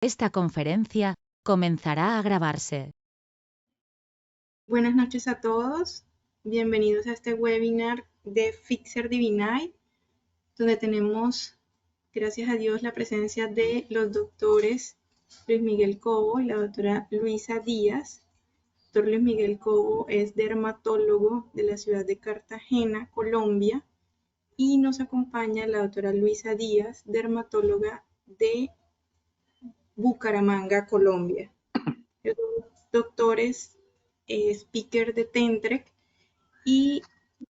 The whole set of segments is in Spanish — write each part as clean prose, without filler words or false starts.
Esta conferencia comenzará a grabarse. Buenas noches a todos. Bienvenidos a este webinar de Fixer Divinite, donde tenemos, gracias a Dios, la presencia de los doctores Luis Miguel Cobo y la doctora Luisa Díaz. Doctor Luis Miguel Cobo es dermatólogo de la ciudad de Cartagena, Colombia, y nos acompaña la doctora Luisa Díaz, dermatóloga de Bucaramanga, Colombia. Los doctores speaker de Tentrec y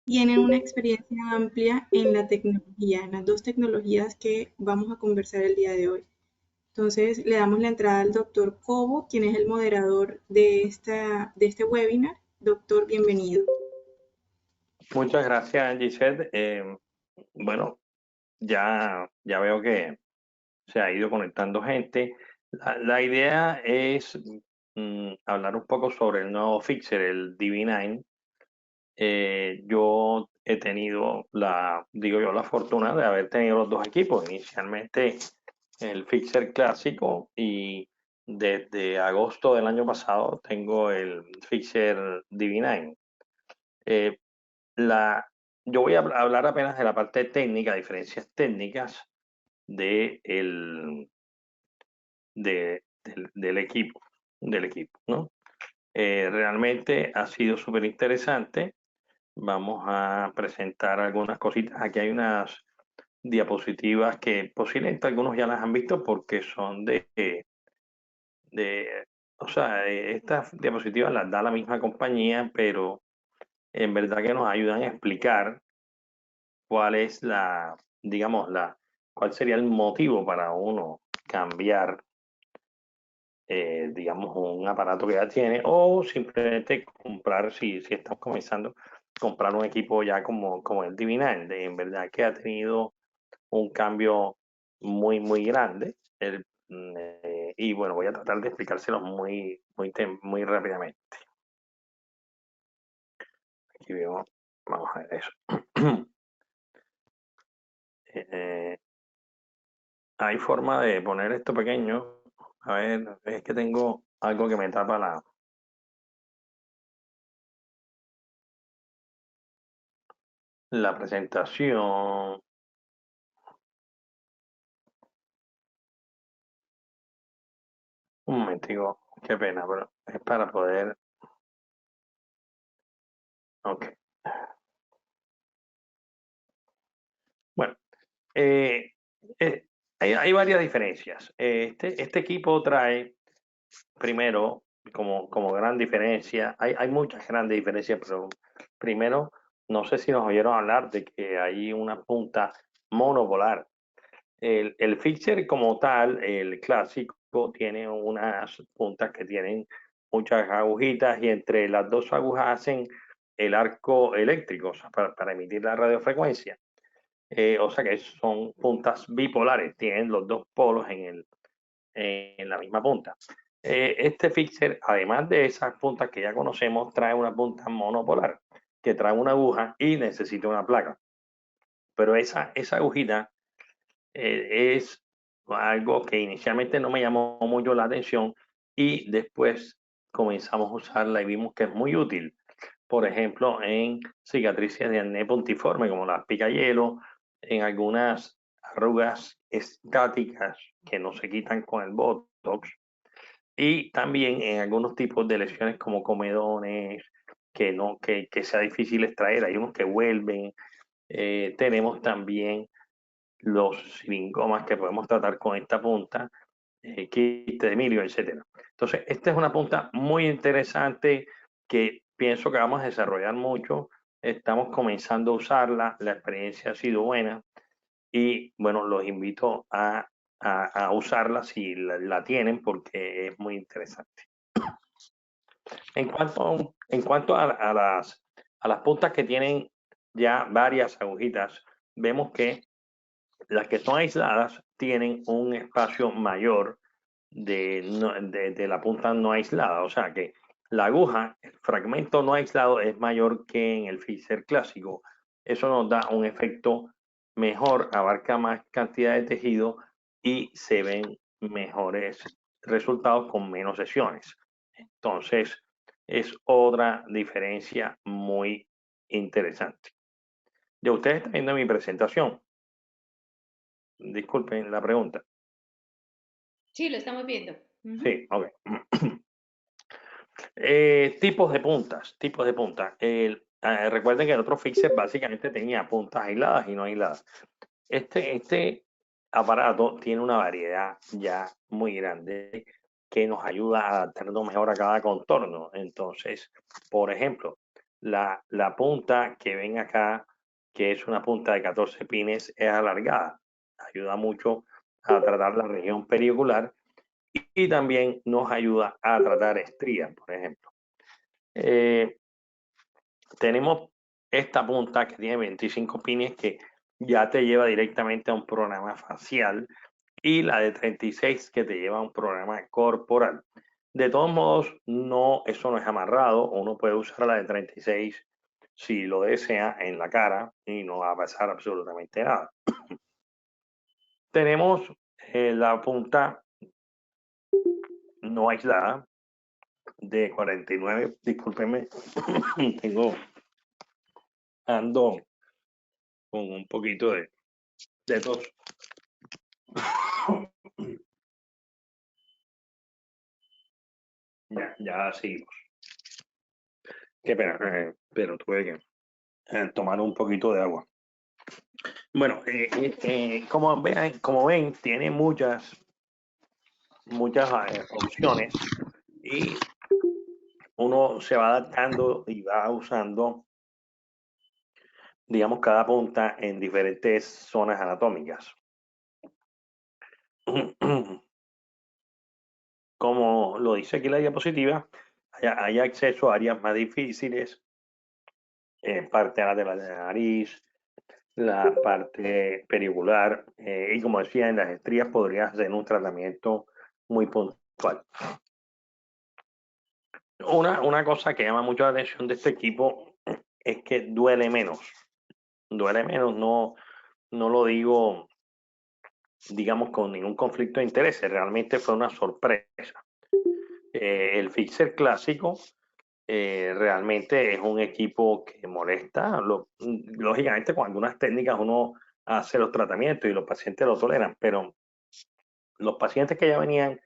tienen una experiencia amplia en la tecnología, en las dos tecnologías que vamos a conversar el día de hoy. Entonces, le damos la entrada al doctor Cobo, quien es el moderador de este webinar. Doctor, bienvenido. Muchas gracias, Giselle. Bueno, ya veo que se ha ido conectando gente. La idea es hablar un poco sobre el nuevo fixer, el DV9. Yo he tenido la fortuna de haber tenido los dos equipos. Inicialmente el fixer clásico y desde agosto del año pasado tengo el fixer DV9. Yo voy a hablar apenas de la parte técnica, diferencias técnicas del equipo, ¿no? Realmente ha sido súper interesante. Vamos a presentar algunas cositas. Aquí hay unas diapositivas que posiblemente algunos ya las han visto porque son o sea, estas diapositivas las da la misma compañía, pero en verdad que nos ayudan a explicar cuál es cuál sería el motivo para uno cambiar, digamos, un aparato que ya tiene o simplemente comprar, si estamos comenzando, comprar un equipo ya como el Divinand. En verdad que ha tenido un cambio muy grande. Y bueno, voy a tratar de explicárselos muy rápidamente. Aquí vamos a ver eso. Hay forma de poner esto pequeño. A ver, es que tengo algo que me tapa la presentación. Un momentico, qué pena, pero es para poder. Ok. Bueno, eh, hay varias diferencias. Este equipo trae, primero, como gran diferencia, hay muchas grandes diferencias, pero primero, no sé si nos oyeron hablar de que hay una punta monopolar. El fixer como tal, el clásico, tiene unas puntas que tienen muchas agujitas y entre las dos agujas hacen el arco eléctrico, o sea, para emitir la radiofrecuencia. O sea que son puntas bipolares, tienen los dos polos en la misma punta. Este fixer, además de esas puntas que ya conocemos, trae una punta monopolar, que trae una aguja y necesita una placa. Pero esa agujita es algo que inicialmente no me llamó mucho la atención y después comenzamos a usarla y vimos que es muy útil. Por ejemplo, en cicatrices de acné puntiforme como las picahielo, en algunas arrugas estáticas que no se quitan con el Botox y también en algunos tipos de lesiones como comedones que sea difícil extraer. Hay unos que vuelven. Tenemos también los siringomas que podemos tratar con esta punta, quiste de milio, etcétera. Entonces, esta es una punta muy interesante que pienso que vamos a desarrollar mucho. Estamos comenzando a usarla, la experiencia ha sido buena y bueno, los invito a usarla si la tienen porque es muy interesante. En cuanto a las puntas que tienen ya varias agujitas, vemos que las que son aisladas tienen un espacio mayor de la punta no aislada, o sea que la aguja, el fragmento no aislado es mayor que en el fixer clásico. Eso nos da un efecto mejor, abarca más cantidad de tejido y se ven mejores resultados con menos sesiones. Entonces, es otra diferencia muy interesante. ¿Ya ustedes están viendo mi presentación? Disculpen la pregunta. Sí, lo estamos viendo. Sí, ok. Tipos de puntas, recuerden que el otro fixer básicamente tenía puntas aisladas y no aisladas. Este aparato tiene una variedad ya muy grande que nos ayuda a adaptarnos mejor a cada contorno. Entonces, por ejemplo, la punta que ven acá, que es una punta de 14 pines, es alargada. Ayuda mucho a tratar la región periocular y también nos ayuda a tratar estrías, por ejemplo. Tenemos esta punta que tiene 25 pines que ya te lleva directamente a un programa facial y la de 36 que te lleva a un programa corporal. De todos modos, eso no es amarrado. Uno puede usar la de 36 si lo desea en la cara y no va a pasar absolutamente nada. Tenemos la punta no aislada de 49. Discúlpenme, ando con un poquito de tos. Ya seguimos. Qué pena, pero tuve que tomar un poquito de agua. Bueno, como ven, tiene muchas opciones y uno se va adaptando y va usando, digamos, cada punta en diferentes zonas anatómicas. Como lo dice aquí la diapositiva, hay acceso a áreas más difíciles, parte de la nariz, la parte periocular, y como decía, en las estrías podría hacer un tratamiento muy puntual. Una cosa que llama mucho la atención de este equipo es que duele menos. Duele menos, no lo digo, digamos, con ningún conflicto de intereses, realmente fue una sorpresa. El fixer clásico realmente es un equipo que molesta. Lógicamente, con algunas técnicas uno hace los tratamientos y los pacientes lo toleran, pero los pacientes que ya venían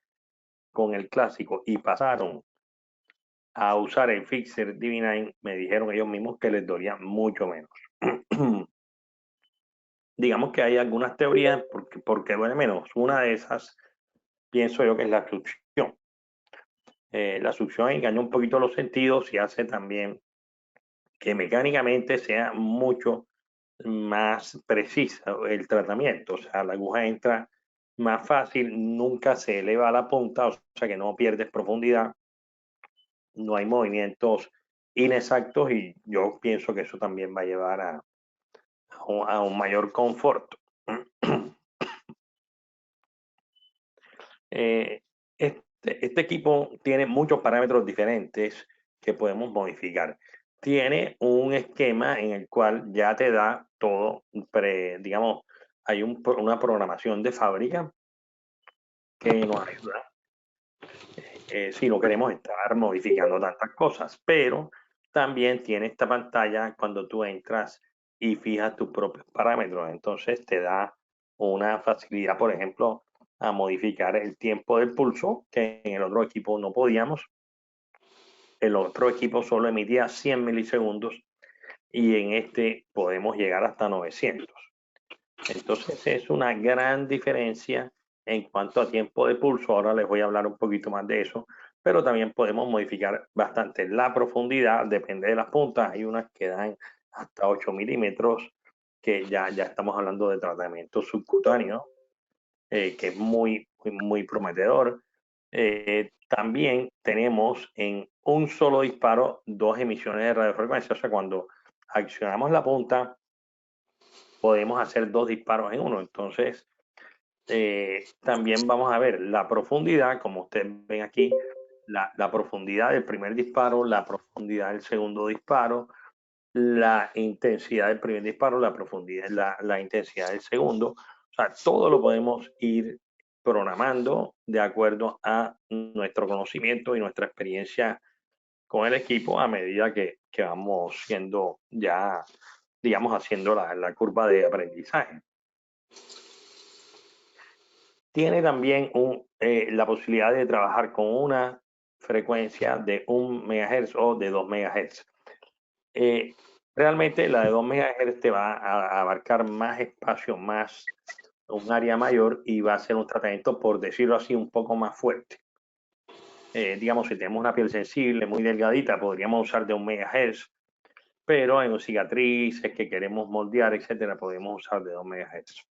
con el clásico y pasaron a usar el fixer Divinine, me dijeron ellos mismos que les dolía mucho menos. Digamos que hay algunas teorías porque duele menos. Una de esas, pienso yo que es la succión. La succión engaña un poquito los sentidos y hace también que mecánicamente sea mucho más precisa el tratamiento. O sea, la aguja entra más fácil, nunca se eleva a la punta, o sea que no pierdes profundidad, no hay movimientos inexactos y yo pienso que eso también va a llevar a un mayor confort. Este equipo tiene muchos parámetros diferentes que podemos modificar. Tiene un esquema en el cual ya te da todo, digamos, hay una programación de fábrica que nos ayuda si no queremos estar modificando tantas cosas, pero también tiene esta pantalla cuando tú entras y fijas tus propios parámetros, entonces te da una facilidad, por ejemplo, a modificar el tiempo del pulso, que en el otro equipo no podíamos. El otro equipo solo emitía 100 milisegundos y en este podemos llegar hasta 900. Entonces es una gran diferencia en cuanto a tiempo de pulso. Ahora les voy a hablar un poquito más de eso, pero también podemos modificar bastante la profundidad, depende de las puntas. Hay unas que dan hasta 8 milímetros, que ya estamos hablando de tratamiento subcutáneo, que es muy prometedor. También tenemos en un solo disparo 2 emisiones de radiofrecuencia, o sea, cuando accionamos la punta, podemos hacer 2 disparos en uno. Entonces, también vamos a ver la profundidad, como ustedes ven aquí, la profundidad del primer disparo, la profundidad del segundo disparo, la intensidad del primer disparo, la profundidad, la intensidad del segundo. O sea, todo lo podemos ir programando de acuerdo a nuestro conocimiento y nuestra experiencia con el equipo a medida que vamos siendo ya, digamos, haciendo la curva de aprendizaje. Tiene también la posibilidad de trabajar con una frecuencia de 1 MHz o de 2 MHz. Realmente la de 2 MHz te va a abarcar más espacio, un área mayor, y va a ser un tratamiento, por decirlo así, un poco más fuerte. Digamos, si tenemos una piel sensible, muy delgadita, podríamos usar de 1 MHz, pero en cicatrices que queremos moldear, etcétera, podemos usar de 2 MHz.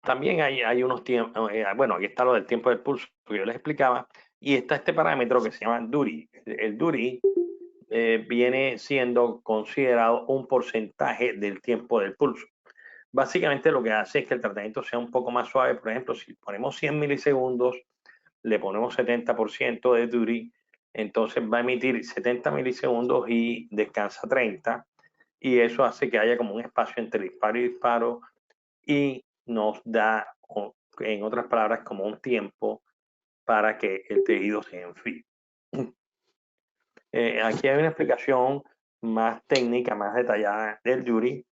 También hay unos tiempos, bueno, aquí está lo del tiempo del pulso que yo les explicaba, y está este parámetro que se llama Dury. El Dury viene siendo considerado un porcentaje del tiempo del pulso. Básicamente lo que hace es que el tratamiento sea un poco más suave. Por ejemplo, si ponemos 100 milisegundos, le ponemos 70% de Dury, entonces va a emitir 70 milisegundos y descansa 30, y eso hace que haya como un espacio entre disparo y disparo, y nos da, en otras palabras, como un tiempo para que el tejido se enfríe. Aquí hay una explicación más técnica, más detallada del Dury.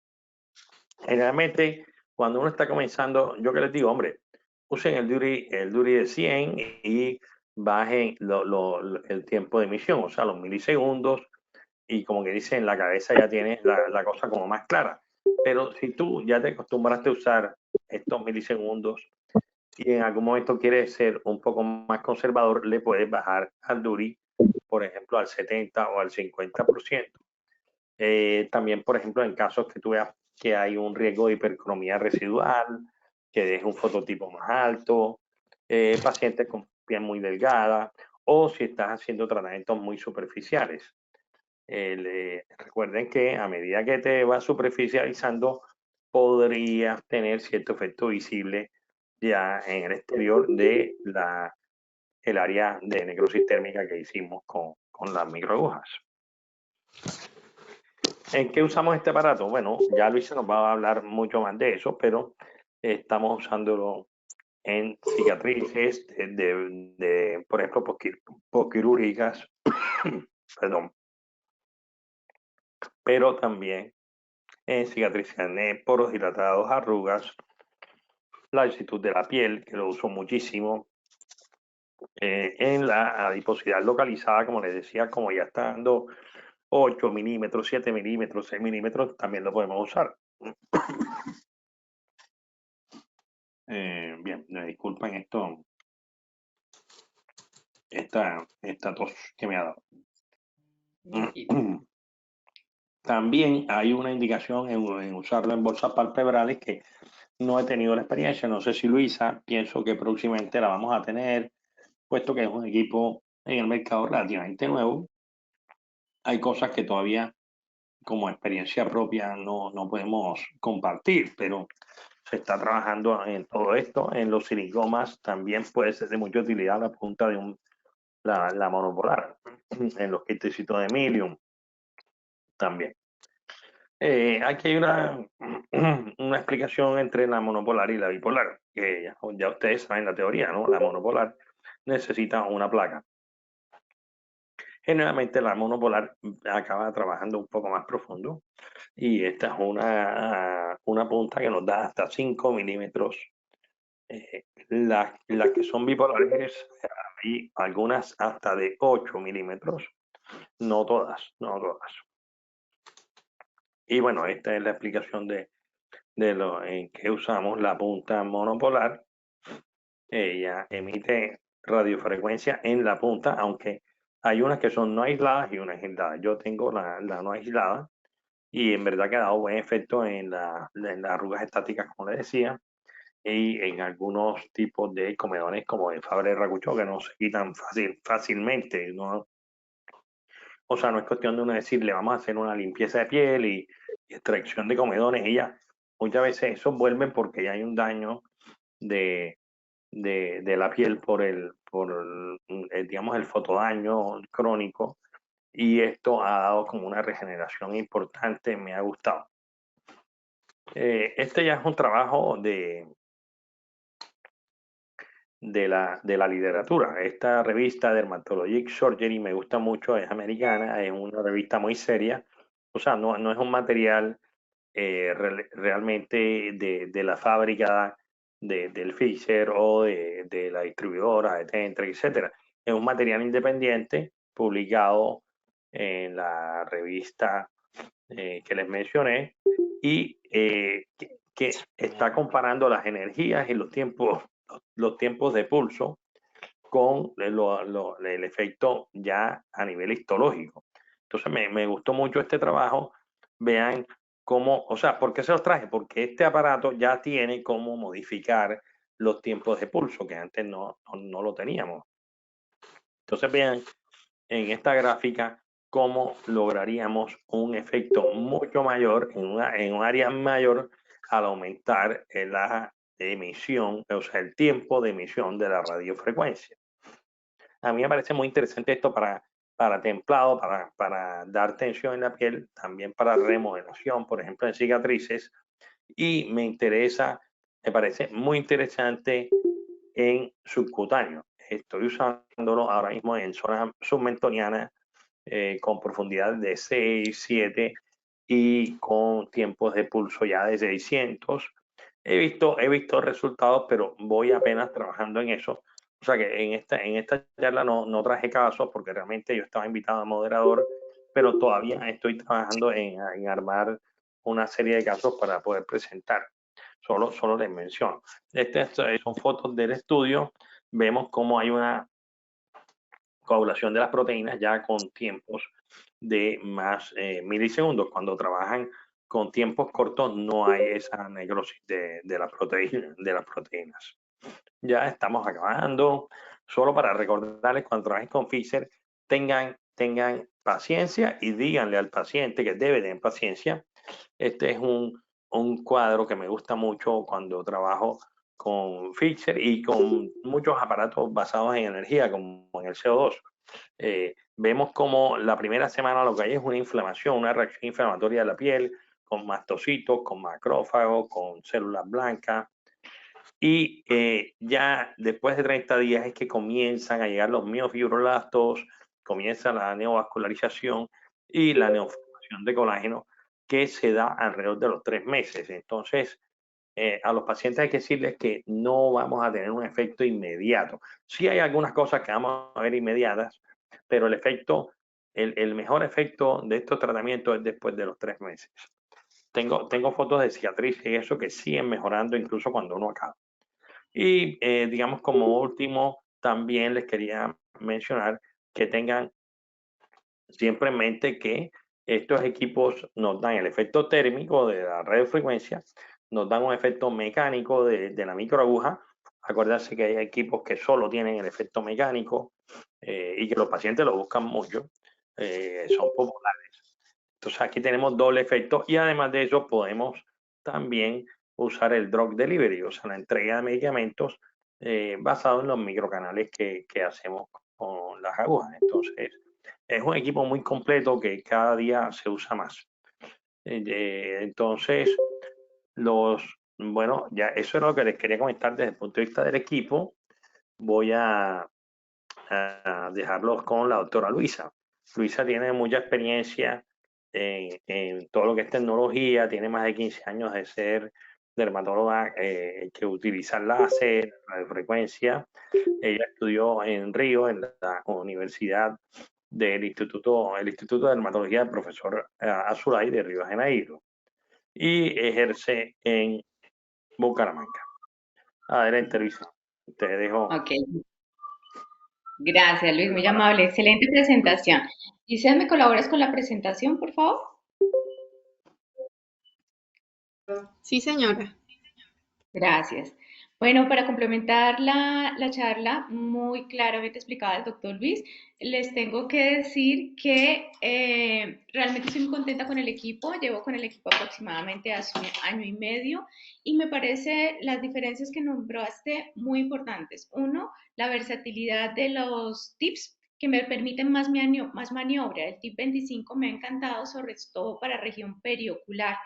Generalmente, cuando uno está comenzando, yo que les digo, hombre, usen el Dury de 100 y bajen el tiempo de emisión, o sea, los milisegundos, y como que dicen, en la cabeza ya tienes la cosa como más clara. Pero si tú ya te acostumbraste a usar estos milisegundos y en algún momento quieres ser un poco más conservador, le puedes bajar al Dury, por ejemplo, al 70 o al 50%. También, por ejemplo, en casos que tú veas que hay un riesgo de hipercromía residual, que deje un fototipo más alto, pacientes con piel muy delgada, o si estás haciendo tratamientos muy superficiales. Recuerden que a medida que te vas superficializando, podrías tener cierto efecto visible ya en el exterior de el área de necrosis térmica que hicimos con las microagujas. ¿En qué usamos este aparato? Bueno, ya Luisa nos va a hablar mucho más de eso, pero estamos usándolo en cicatrices por ejemplo, posquirúrgicas, perdón, pero también en cicatrices de poros dilatados, arrugas, la lasitud de la piel, que lo uso muchísimo, en la adiposidad localizada, como les decía, como ya está dando 8 milímetros, 7 milímetros, 6 milímetros, también lo podemos usar. Bien, me disculpen esta tos que me ha dado. También hay una indicación en usarlo en bolsas palpebrales que no he tenido la experiencia. No sé si Luisa, pienso que próximamente la vamos a tener, puesto que es un equipo en el mercado relativamente nuevo. Hay cosas que todavía, como experiencia propia, no podemos compartir, pero se está trabajando en todo esto. En los silicomas también puede ser de mucha utilidad la punta de la monopolar. En los quitecitos de Milium también. Aquí hay una explicación entre la monopolar y la bipolar, que ya ustedes saben la teoría, ¿no? La monopolar necesita una placa. Generalmente la monopolar acaba trabajando un poco más profundo, y esta es una punta que nos da hasta 5 milímetros. Las que son bipolares, hay algunas hasta de 8 milímetros, no todas. Y bueno, esta es la explicación de lo en que usamos la punta monopolar. Ella emite radiofrecuencia en la punta, aunque hay unas que son no aisladas y unas aisladas. Yo tengo la no aislada, y en verdad que ha dado buen efecto en las arrugas estáticas, como les decía, y en algunos tipos de comedones como el Fabre-Raguchó, que no se quitan fácilmente, ¿no? O sea, no es cuestión de uno decirle, vamos a hacer una limpieza de piel y extracción de comedones, y ya. Muchas veces eso vuelve porque ya hay un daño de la piel por digamos, el fotodaño crónico, y esto ha dado como una regeneración importante, me ha gustado. Este ya es un trabajo de la literatura. Esta revista Dermatologic Surgery me gusta mucho, es americana, es una revista muy seria, o sea, no es un material realmente de la fábrica del Fisher o de la distribuidora, de Tentra, etcétera. Es un material independiente publicado en la revista que les mencioné y que está comparando las energías y los tiempos de pulso con el efecto ya a nivel histológico. Entonces me gustó mucho este trabajo. Vean cómo, o sea, ¿por qué se los traje? Porque este aparato ya tiene cómo modificar los tiempos de pulso, que antes no lo teníamos. Entonces vean en esta gráfica cómo lograríamos un efecto mucho mayor en un área mayor al aumentar la emisión, o sea, el tiempo de emisión de la radiofrecuencia. A mí me parece muy interesante esto para templado, para dar tensión en la piel, también para remodelación, por ejemplo, en cicatrices. Y me parece muy interesante en subcutáneo. Estoy usándolo ahora mismo en zona submentoniana con profundidad de 6, 7 y con tiempos de pulso ya de 600. He visto resultados, pero voy apenas trabajando en eso. O sea que en esta charla no traje casos porque realmente yo estaba invitado a moderador, pero todavía estoy trabajando en armar una serie de casos para poder presentar. Solo les menciono. Estas son fotos del estudio. Vemos cómo hay una coagulación de las proteínas ya con tiempos de más milisegundos. Cuando trabajan con tiempos cortos no hay esa necrosis de las proteínas. Ya estamos acabando. Solo para recordarles, cuando trabajen con Fisher, tengan paciencia y díganle al paciente que debe tener paciencia. Este es un cuadro que me gusta mucho cuando trabajo con Fisher y con muchos aparatos basados en energía, como en el CO2. Vemos como la primera semana lo que hay es una inflamación, una reacción inflamatoria de la piel, con mastocitos, con macrófagos, con células blancas. Y ya después de 30 días es que comienzan a llegar los miofibroblastos, comienza la neovascularización y la neoformación de colágeno que se da alrededor de los 3 meses. Entonces, a los pacientes hay que decirles que no vamos a tener un efecto inmediato. Sí hay algunas cosas que vamos a ver inmediatas, pero el mejor efecto de estos tratamientos es después de los 3 meses. Tengo fotos de cicatrices y eso que siguen mejorando incluso cuando uno acaba. Y digamos como último, también les quería mencionar que tengan siempre en mente que estos equipos nos dan el efecto térmico de la radiofrecuencia, nos dan un efecto mecánico de la microaguja. Acuérdense que hay equipos que solo tienen el efecto mecánico y que los pacientes lo buscan mucho, son populares. Entonces aquí tenemos doble efecto y además de eso podemos también usar el drug delivery, o sea, la entrega de medicamentos basado en los microcanales que hacemos con las agujas. Entonces, es un equipo muy completo que cada día se usa más. Entonces, bueno, ya eso es lo que les quería comentar desde el punto de vista del equipo. Voy a dejarlos con la doctora Luisa. Luisa tiene mucha experiencia en todo lo que es tecnología, tiene más de 15 años de ser dermatóloga que utiliza láser, radiofrecuencia. Ella estudió en Río, en la Universidad el Instituto de Dermatología del profesor Azulay de Río de Janeiro y ejerce en Bucaramanga. Adelante, Luisa. Te dejo. Ok, gracias Luis, muy amable, excelente presentación. Giselle, ¿me colaboras con la presentación, por favor? Sí, señora. Gracias. Bueno, para complementar la charla, muy claramente explicada el doctor Luis, les tengo que decir que realmente estoy muy contenta con el equipo. Llevo con el equipo aproximadamente hace un año y medio y me parece las diferencias que nombraste muy importantes. Uno, la versatilidad de los tips que me permiten más maniobra. El tip 25 me ha encantado, sobre todo para región periocular,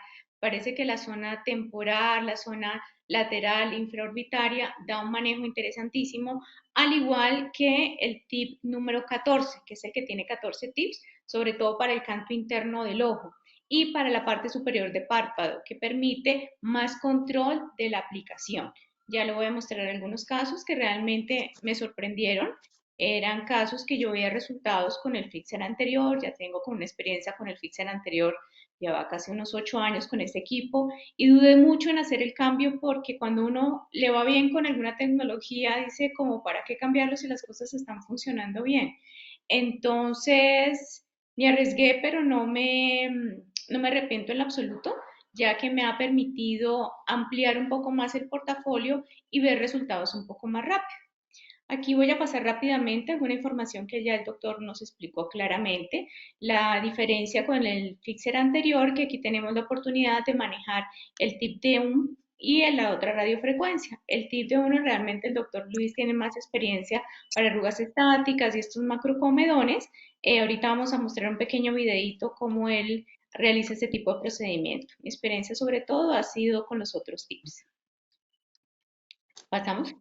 Parece que la zona temporal, la zona lateral, infraorbitaria, da un manejo interesantísimo, al igual que el tip número 14, que es el que tiene 14 tips, sobre todo para el canto interno del ojo y para la parte superior de párpado, que permite más control de la aplicación. Ya lo voy a mostrar algunos casos que realmente me sorprendieron. Eran casos que yo veía resultados con el fixer anterior, ya tengo con una experiencia con el fixer anterior, lleva casi unos 8 años con este equipo y dudé mucho en hacer el cambio porque cuando uno le va bien con alguna tecnología dice como para qué cambiarlo si las cosas están funcionando bien. Entonces me arriesgué, pero no me arrepiento en lo absoluto, ya que me ha permitido ampliar un poco más el portafolio y ver resultados un poco más rápido. Aquí voy a pasar rápidamente alguna información que ya el doctor nos explicó claramente. La diferencia con el fixer anterior, que aquí tenemos la oportunidad de manejar el tip de 1 y en la otra radiofrecuencia. El tip de 1 realmente el doctor Luis tiene más experiencia para arrugas estáticas y estos macrocomedones. Ahorita vamos a mostrar un pequeño videito cómo él realiza este tipo de procedimiento. Mi experiencia sobre todo ha sido con los otros tips. Pasamos.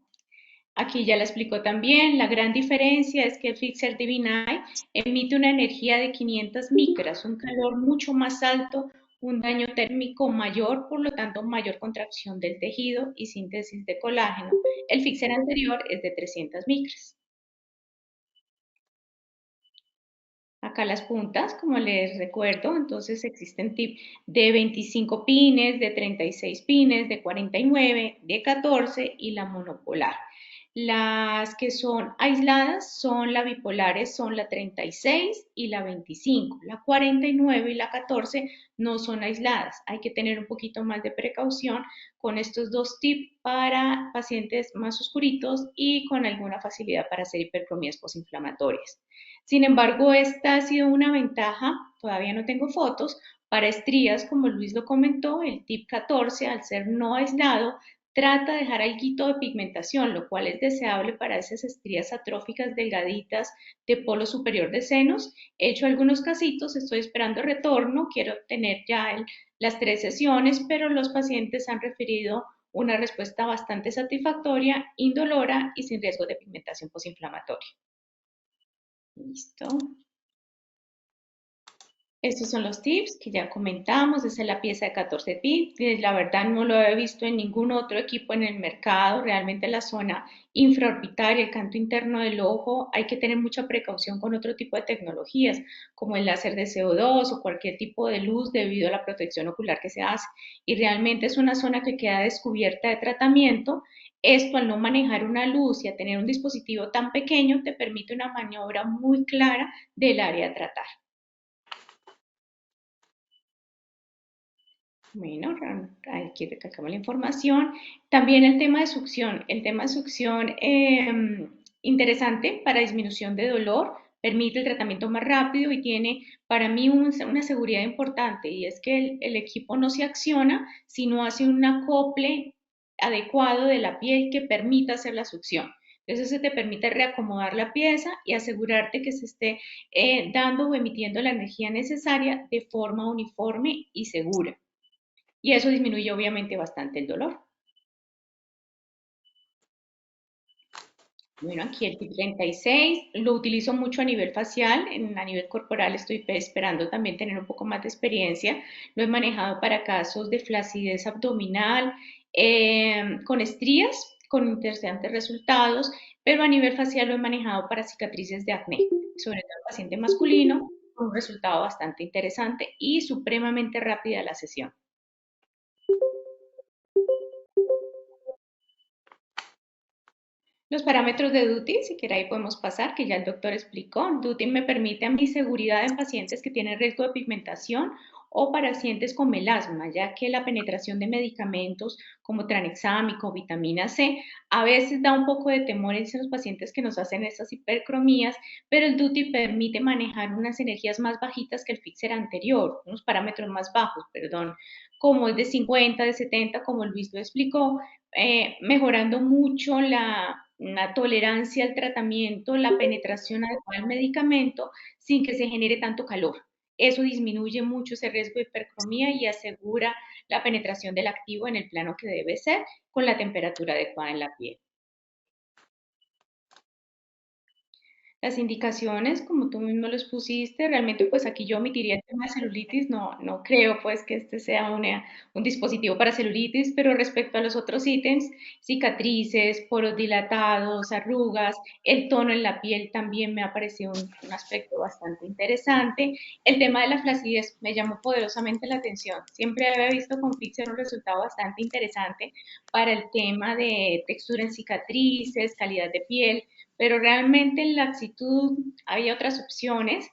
Aquí ya la explicó también, la gran diferencia es que el Fixer Divine emite una energía de 500 micras, un calor mucho más alto, un daño térmico mayor, por lo tanto mayor contracción del tejido y síntesis de colágeno. El Fixer anterior es de 300 micras. Acá las puntas, como les recuerdo, entonces existen tips de 25 pines, de 36 pines, de 49, de 14 y la monopolar. Las que son aisladas son la bipolares, son la 36 y la 25. La 49 y la 14 no son aisladas. Hay que tener un poquito más de precaución con estos dos tips para pacientes más oscuritos y con alguna facilidad para hacer hipercromías postinflamatorias. Sin embargo, esta ha sido una ventaja, todavía no tengo fotos, para estrías, como Luis lo comentó, el tip 14, al ser no aislado, trata de dejar algo de pigmentación, lo cual es deseable para esas estrías atróficas delgaditas de polo superior de senos. He hecho algunos casitos, estoy esperando retorno, quiero tener ya las 3 sesiones, pero los pacientes han referido una respuesta bastante satisfactoria, indolora y sin riesgo de pigmentación postinflamatoria. Listo. Estos son los tips que ya comentamos, esa es la pieza de 14 tips, la verdad no lo he visto en ningún otro equipo en el mercado, realmente la zona infraorbitaria, el canto interno del ojo, hay que tener mucha precaución con otro tipo de tecnologías, como el láser de CO2 o cualquier tipo de luz debido a la protección ocular que se hace, y realmente es una zona que queda descubierta de tratamiento. Esto al no manejar una luz y a tener un dispositivo tan pequeño te permite una maniobra muy clara del área a tratar. Bueno, aquí recalcamos la información. También el tema de succión. El tema de succión interesante para disminución de dolor, permite el tratamiento más rápido y tiene para mí una seguridad importante y es que el equipo no se acciona si no hace un acople adecuado de la piel que permita hacer la succión. Entonces, eso te permite reacomodar la pieza y asegurarte que se esté dando o emitiendo la energía necesaria de forma uniforme y segura. Y eso disminuye obviamente bastante el dolor. Bueno, aquí el tip 36 lo utilizo mucho a nivel facial, a nivel corporal estoy esperando también tener un poco más de experiencia. Lo he manejado para casos de flacidez abdominal, con estrías, con interesantes resultados, pero a nivel facial lo he manejado para cicatrices de acné, sobre todo en paciente masculino, con un resultado bastante interesante y supremamente rápida la sesión. Los parámetros de DUTI, si quiere ahí podemos pasar, que ya el doctor explicó. DUTI me permite a mi seguridad en pacientes que tienen riesgo de pigmentación o pacientes con melasma, ya que la penetración de medicamentos como tranexámico, vitamina C, a veces da un poco de temor en los pacientes que nos hacen estas hipercromías, pero el DUTI permite manejar unas energías más bajitas que el fixer anterior, unos parámetros más bajos, perdón, como el de 50, de 70, como Luis lo explicó, mejorando mucho la tolerancia al tratamiento, la penetración adecuada al medicamento sin que se genere tanto calor. Eso disminuye mucho ese riesgo de hipercromía y asegura la penetración del activo en el plano que debe ser con la temperatura adecuada en la piel. Las indicaciones, como tú mismo los pusiste, realmente pues aquí yo omitiría el tema de celulitis, no creo pues que este sea un dispositivo para celulitis, pero respecto a los otros ítems, cicatrices, poros dilatados, arrugas, el tono en la piel también me ha parecido un aspecto bastante interesante. El tema de la flacidez me llamó poderosamente la atención. Siempre había visto con Pixel un resultado bastante interesante para el tema de textura en cicatrices, calidad de piel, pero realmente en la actitud había otras opciones,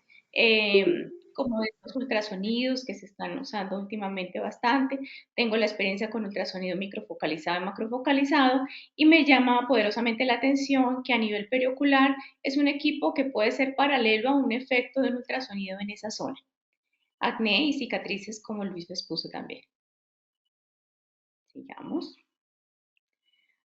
como estos ultrasonidos que se están usando últimamente bastante. Tengo la experiencia con ultrasonido microfocalizado y macrofocalizado y me llama poderosamente la atención que a nivel periocular es un equipo que puede ser paralelo a un efecto de un ultrasonido en esa zona. Acné y cicatrices como Luis les puso también. Sigamos.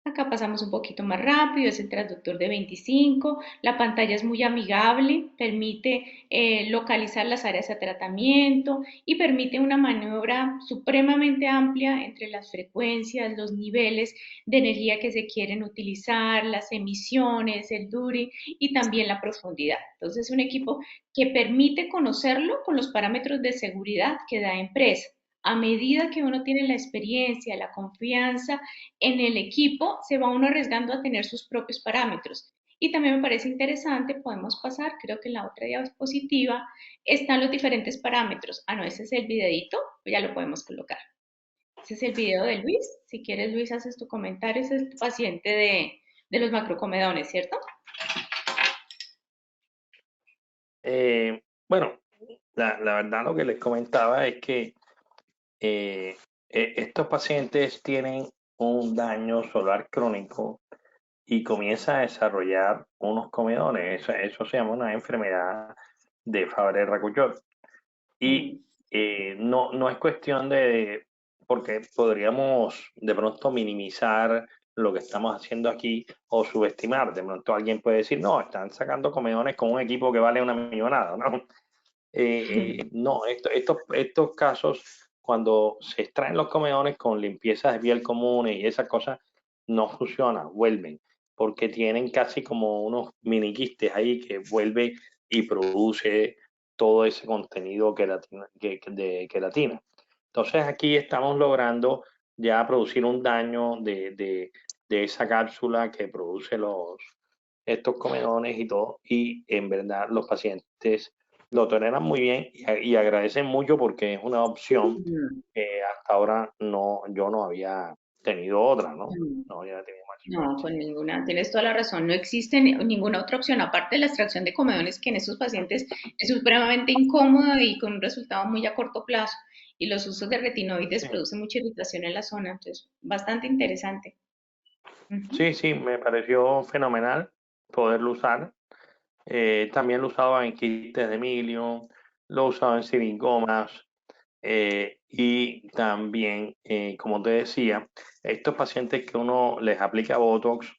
Acá pasamos un poquito más rápido, es el transductor de 25, la pantalla es muy amigable, permite localizar las áreas de tratamiento y permite una maniobra supremamente amplia entre las frecuencias, los niveles de energía que se quieren utilizar, las emisiones, el during y también la profundidad. Entonces es un equipo que permite conocerlo con los parámetros de seguridad que da empresa. A medida que uno tiene la experiencia, la confianza en el equipo, se va uno arriesgando a tener sus propios parámetros. Y también me parece interesante, podemos pasar, creo que en la otra diapositiva están los diferentes parámetros. Ah, no, ese es el videito, ya lo podemos colocar. Ese es el video de Luis. Si quieres, Luis, haces tu comentario. Ese es el paciente de los macrocomedones, ¿cierto? Bueno, la verdad lo que les comentaba es que estos pacientes tienen un daño solar crónico y comienza a desarrollar unos comedones. Eso se llama una enfermedad de Fabry-Racouchot. Y no es cuestión porque podríamos de pronto minimizar lo que estamos haciendo aquí o subestimar. De pronto alguien puede decir, no, están sacando comedones con un equipo que vale una millonada, ¿no? No, estos casos, cuando se extraen los comedones con limpieza de piel comunes y esas cosas, no funcionan, vuelven, porque tienen casi como unos mini quistes ahí que vuelve y produce todo ese contenido de queratina. Entonces aquí estamos logrando ya producir un daño de esa cápsula que produce estos comedones y todo, y en verdad los pacientes lo toleran muy bien y agradecen mucho porque es una opción que hasta ahora yo no había tenido otra, ¿no? No había tenido más. No, con ninguna, tienes toda la razón. No existe ninguna otra opción, aparte de la extracción de comedones, que en estos pacientes es supremamente incómoda y con un resultado muy a corto plazo. Y los usos de retinoides Sí. producen mucha irritación en la zona, entonces bastante interesante. Sí, me pareció fenomenal poderlo usar. También lo usaba en quistes de milio, lo usaba en siringomas y también, como te decía, estos pacientes que uno les aplica Botox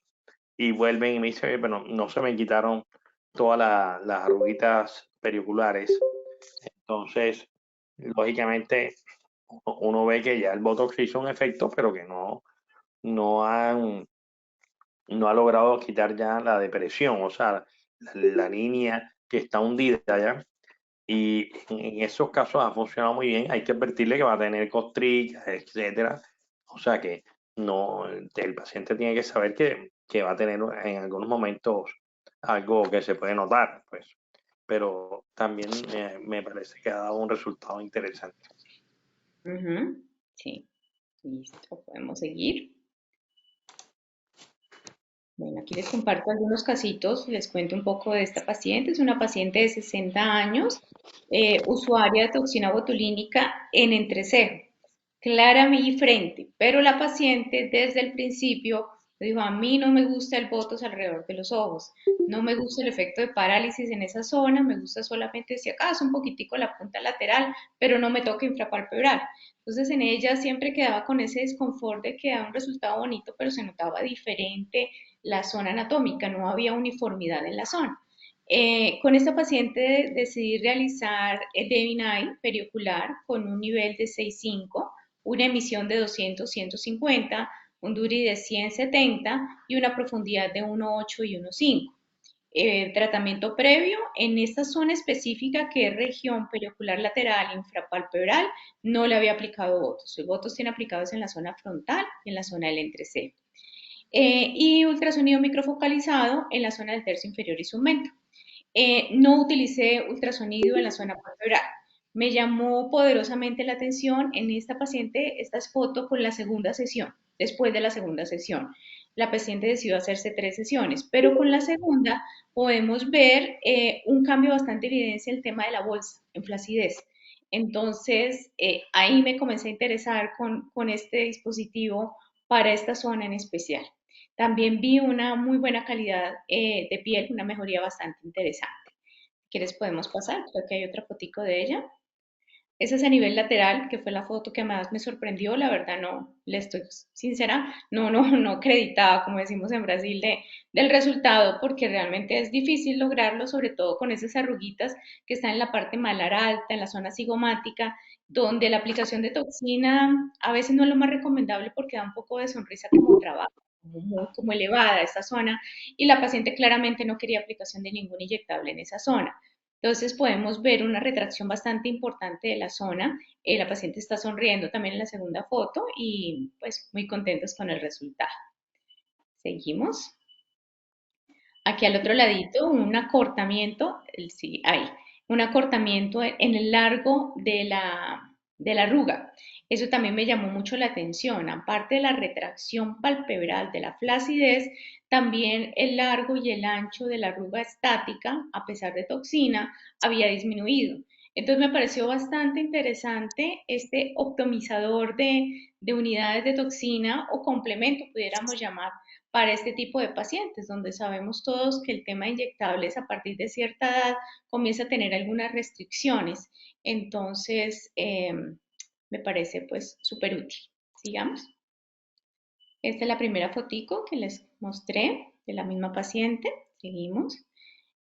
y vuelven y me dicen, pero no se me quitaron todas las arruguitas periculares. Entonces, lógicamente, uno ve que ya el Botox hizo un efecto, pero que no no ha logrado quitar ya la depresión, o sea, la línea que está hundida ya. Y en esos casos ha funcionado muy bien. Hay que advertirle que va a tener costricas, etcétera. O sea que no, el paciente tiene que saber que va a tener en algunos momentos algo que se puede notar, pues. Pero también me parece que ha dado un resultado interesante. Sí, listo, podemos seguir. Bueno, aquí les comparto algunos casitos, les cuento un poco de esta paciente. Es una paciente de 60 años, usuaria de toxina botulínica en entrecejo, clara y frente, pero la paciente desde el principio dijo, a mí no me gusta el botox alrededor de los ojos, no me gusta el efecto de parálisis en esa zona, me gusta solamente si acaso un poquitico la punta lateral, pero no me toca infrapalpebral. Entonces en ella siempre quedaba con ese desconfort de que daba un resultado bonito, pero se notaba diferente la zona anatómica, no había uniformidad en la zona. Con esta paciente decidí realizar el Debinay periocular con un nivel de 6,5, una emisión de 200-150, un Duri de 170 y una profundidad de 1,8 y 1,5. Tratamiento previo en esta zona específica que es región periocular lateral infrapalpebral, no le había aplicado botos. Los botos tienen aplicados en la zona frontal y en la zona del entrecejo. Y ultrasonido microfocalizado en la zona del tercio inferior y segmento. No utilicé ultrasonido en la zona palpebral. Me llamó poderosamente la atención en esta paciente esta foto con la segunda sesión, después de la segunda sesión. La paciente decidió hacerse 3 sesiones, pero con la segunda podemos ver un cambio bastante evidente en el tema de la bolsa, en flacidez. Entonces, ahí me comencé a interesar con este dispositivo para esta zona en especial. También vi una muy buena calidad de piel, una mejoría bastante interesante. ¿Quieres podemos pasar? Creo que hay otra fotico de ella. Esa es a nivel lateral, que fue la foto que más me sorprendió. La verdad no, le estoy sincera, no acreditaba, como decimos en Brasil, del resultado, porque realmente es difícil lograrlo, sobre todo con esas arruguitas que están en la parte malar alta, en la zona cigomática, donde la aplicación de toxina a veces no es lo más recomendable porque da un poco de sonrisa como trabajo, como elevada esta zona, y la paciente claramente no quería aplicación de ningún inyectable en esa zona. Entonces podemos ver una retracción bastante importante de la zona. La paciente está sonriendo también en la segunda foto y pues muy contentos con el resultado. Seguimos. Aquí al otro ladito un acortamiento, sí, ahí, un acortamiento en el largo de la arruga. Eso también me llamó mucho la atención. Aparte de la retracción palpebral de la flacidez, también el largo y el ancho de la arruga estática, a pesar de toxina, había disminuido. Entonces me pareció bastante interesante este optimizador de unidades de toxina o complemento, pudiéramos llamar, para este tipo de pacientes, donde sabemos todos que el tema de inyectables a partir de cierta edad comienza a tener algunas restricciones. Entonces, me parece pues súper útil. Sigamos. Esta es la primera fotico que les mostré de la misma paciente. Seguimos.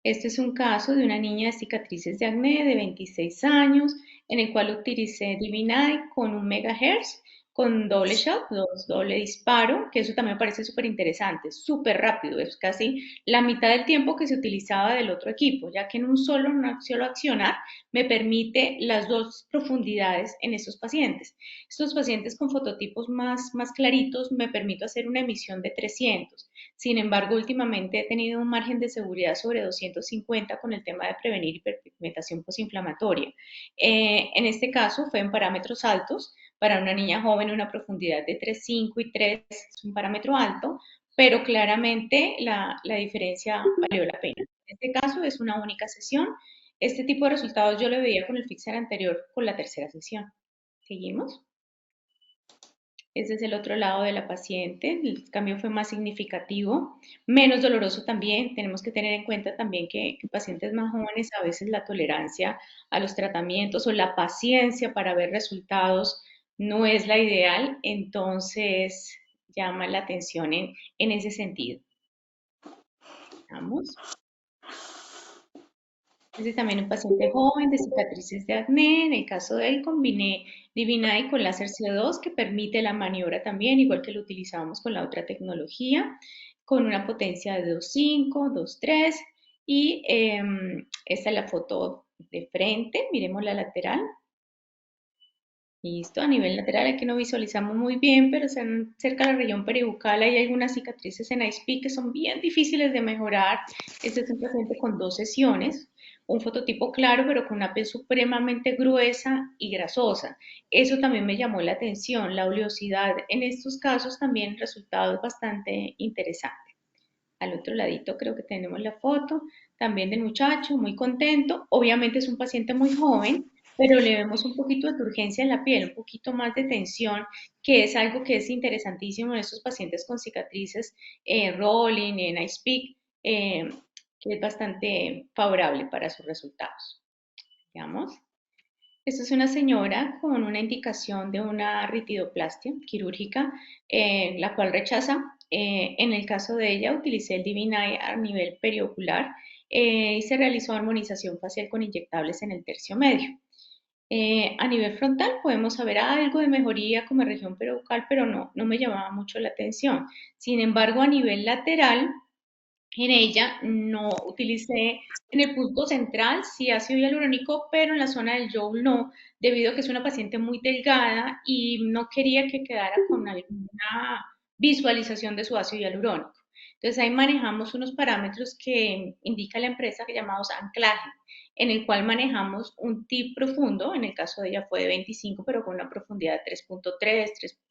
Este es un caso de una niña de cicatrices de acné de 26 años, en el cual utilicé Divinite con 1 MHz, con doble shot, doble disparo, que eso también me parece súper interesante, súper rápido, es casi la mitad del tiempo que se utilizaba del otro equipo, ya que en un solo accionar me permite las dos profundidades en estos pacientes. Estos pacientes con fototipos más claritos me permito hacer una emisión de 300. Sin embargo, últimamente he tenido un margen de seguridad sobre 250 con el tema de prevenir hiperpigmentación posinflamatoria. En este caso fue en parámetros altos. Para una niña joven una profundidad de 3,5 y 3 es un parámetro alto, pero claramente la diferencia valió la pena. En este caso es una única sesión. Este tipo de resultados yo lo veía con el fixer anterior con la tercera sesión. Seguimos. Este es el otro lado de la paciente, el cambio fue más significativo, menos doloroso también. Tenemos que tener en cuenta también que pacientes más jóvenes a veces la tolerancia a los tratamientos o la paciencia para ver resultados no es la ideal, entonces llama la atención en ese sentido. Vamos. Este es también un paciente joven de cicatrices de acné. En el caso de él combiné Divinay con láser CO2 que permite la maniobra también, igual que lo utilizábamos con la otra tecnología, con una potencia de 2,5, 2,3 y esta es la foto de frente, miremos la lateral. Listo, a nivel lateral aquí no visualizamos muy bien, pero cerca de la región peribucal hay algunas cicatrices en ISP que son bien difíciles de mejorar. Este es un paciente con 2 sesiones, un fototipo claro, pero con una piel supremamente gruesa y grasosa. Eso también me llamó la atención, la oleosidad. En estos casos también el resultado es bastante interesante. Al otro ladito creo que tenemos la foto también del muchacho, muy contento. Obviamente es un paciente muy joven, pero le vemos un poquito de turgencia en la piel, un poquito más de tensión, que es algo que es interesantísimo en estos pacientes con cicatrices rolling, en ice peak, que es bastante favorable para sus resultados. Veamos. Esta es una señora con una indicación de una ritidoplastia quirúrgica, la cual rechaza. En el caso de ella utilicé el Divinay a nivel periocular. y se realizó armonización facial con inyectables en el tercio medio. A nivel frontal podemos saber algo de mejoría como región peribucal, pero no me llamaba mucho la atención. Sin embargo, a nivel lateral, en ella no utilicé en el punto central, sí ácido hialurónico, pero en la zona del jowl no, debido a que es una paciente muy delgada y no quería que quedara con alguna visualización de su ácido hialurónico. Entonces ahí manejamos unos parámetros que indica la empresa que llamamos anclaje, en el cual manejamos un tip profundo, en el caso de ella fue de 25, pero con una profundidad de 3.3,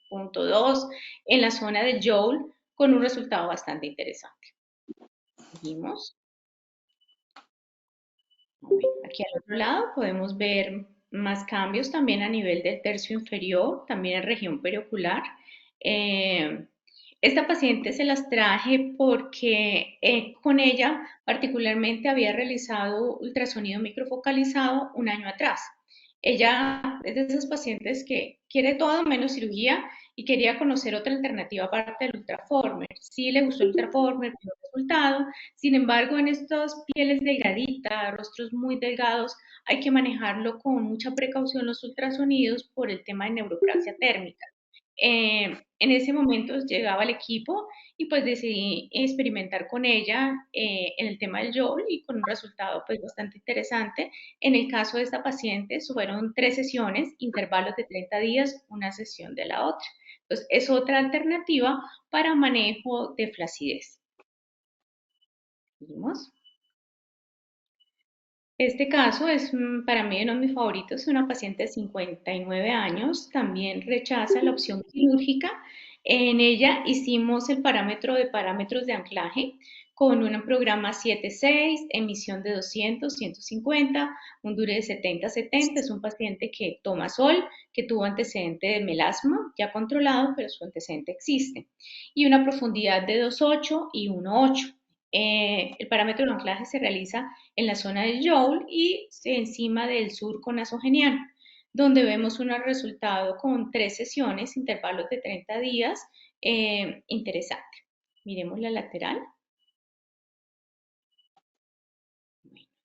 3.2 en la zona del jowl, con un resultado bastante interesante. Seguimos. Aquí al otro lado podemos ver más cambios también a nivel del tercio inferior, también en región periocular. Eh, esta paciente se las traje porque con ella particularmente había realizado ultrasonido microfocalizado un año atrás. Ella es de esas pacientes que quiere todo menos cirugía y quería conocer otra alternativa aparte del Ultraformer. Sí le gustó el Ultraformer, vio el resultado. Sin embargo, en estas pieles delgaditas, rostros muy delgados, hay que manejarlo con mucha precaución los ultrasonidos por el tema de neuropraxia térmica. En ese momento llegaba el equipo y pues decidí experimentar con ella en el tema del YOL y con un resultado pues bastante interesante. En el caso de esta paciente fueron 3 sesiones, intervalos de 30 días, una sesión de la otra. Entonces es otra alternativa para manejo de flacidez. Seguimos. Este caso es para mí uno de mis favoritos, es una paciente de 59 años, también rechaza la opción quirúrgica. En ella hicimos el parámetro de parámetros de anclaje con un programa 7.6, emisión de 200, 150, un dure de 70-70, es un paciente que toma sol, que tuvo antecedente de melasma, ya controlado, pero su antecedente existe, y una profundidad de 2.8 y 1.8. El parámetro de anclaje se realiza en la zona del Joule y encima del surco nasogeniano, donde vemos un resultado con 3 sesiones, intervalos de 30 días, interesante. Miremos la lateral.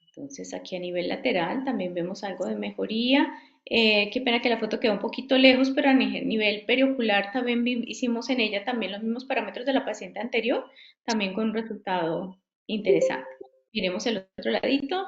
Entonces aquí a nivel lateral también vemos algo de mejoría. Qué pena que la foto quedó un poquito lejos, pero a nivel periocular también hicimos en ella también los mismos parámetros de la paciente anterior, también con un resultado interesante. Miremos el otro ladito.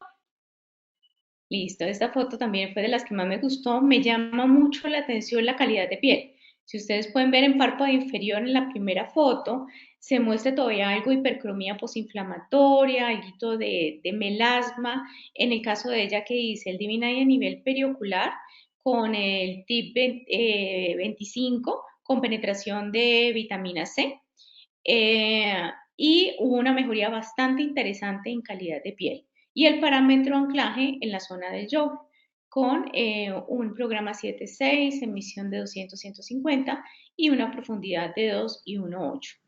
Listo, esta foto también fue de las que más me gustó. Me llama mucho la atención la calidad de piel. Si ustedes pueden ver en párpado inferior en la primera foto, se muestra todavía algo de hipercromía posinflamatoria, algo de melasma. En el caso de ella que dice el Divine a nivel periocular con el tip 25 con penetración de vitamina C. Y hubo una mejoría bastante interesante en calidad de piel. Y el parámetro anclaje en la zona del jaw con un programa 7.6, emisión de 200-150 y una profundidad de 2 y 1.8.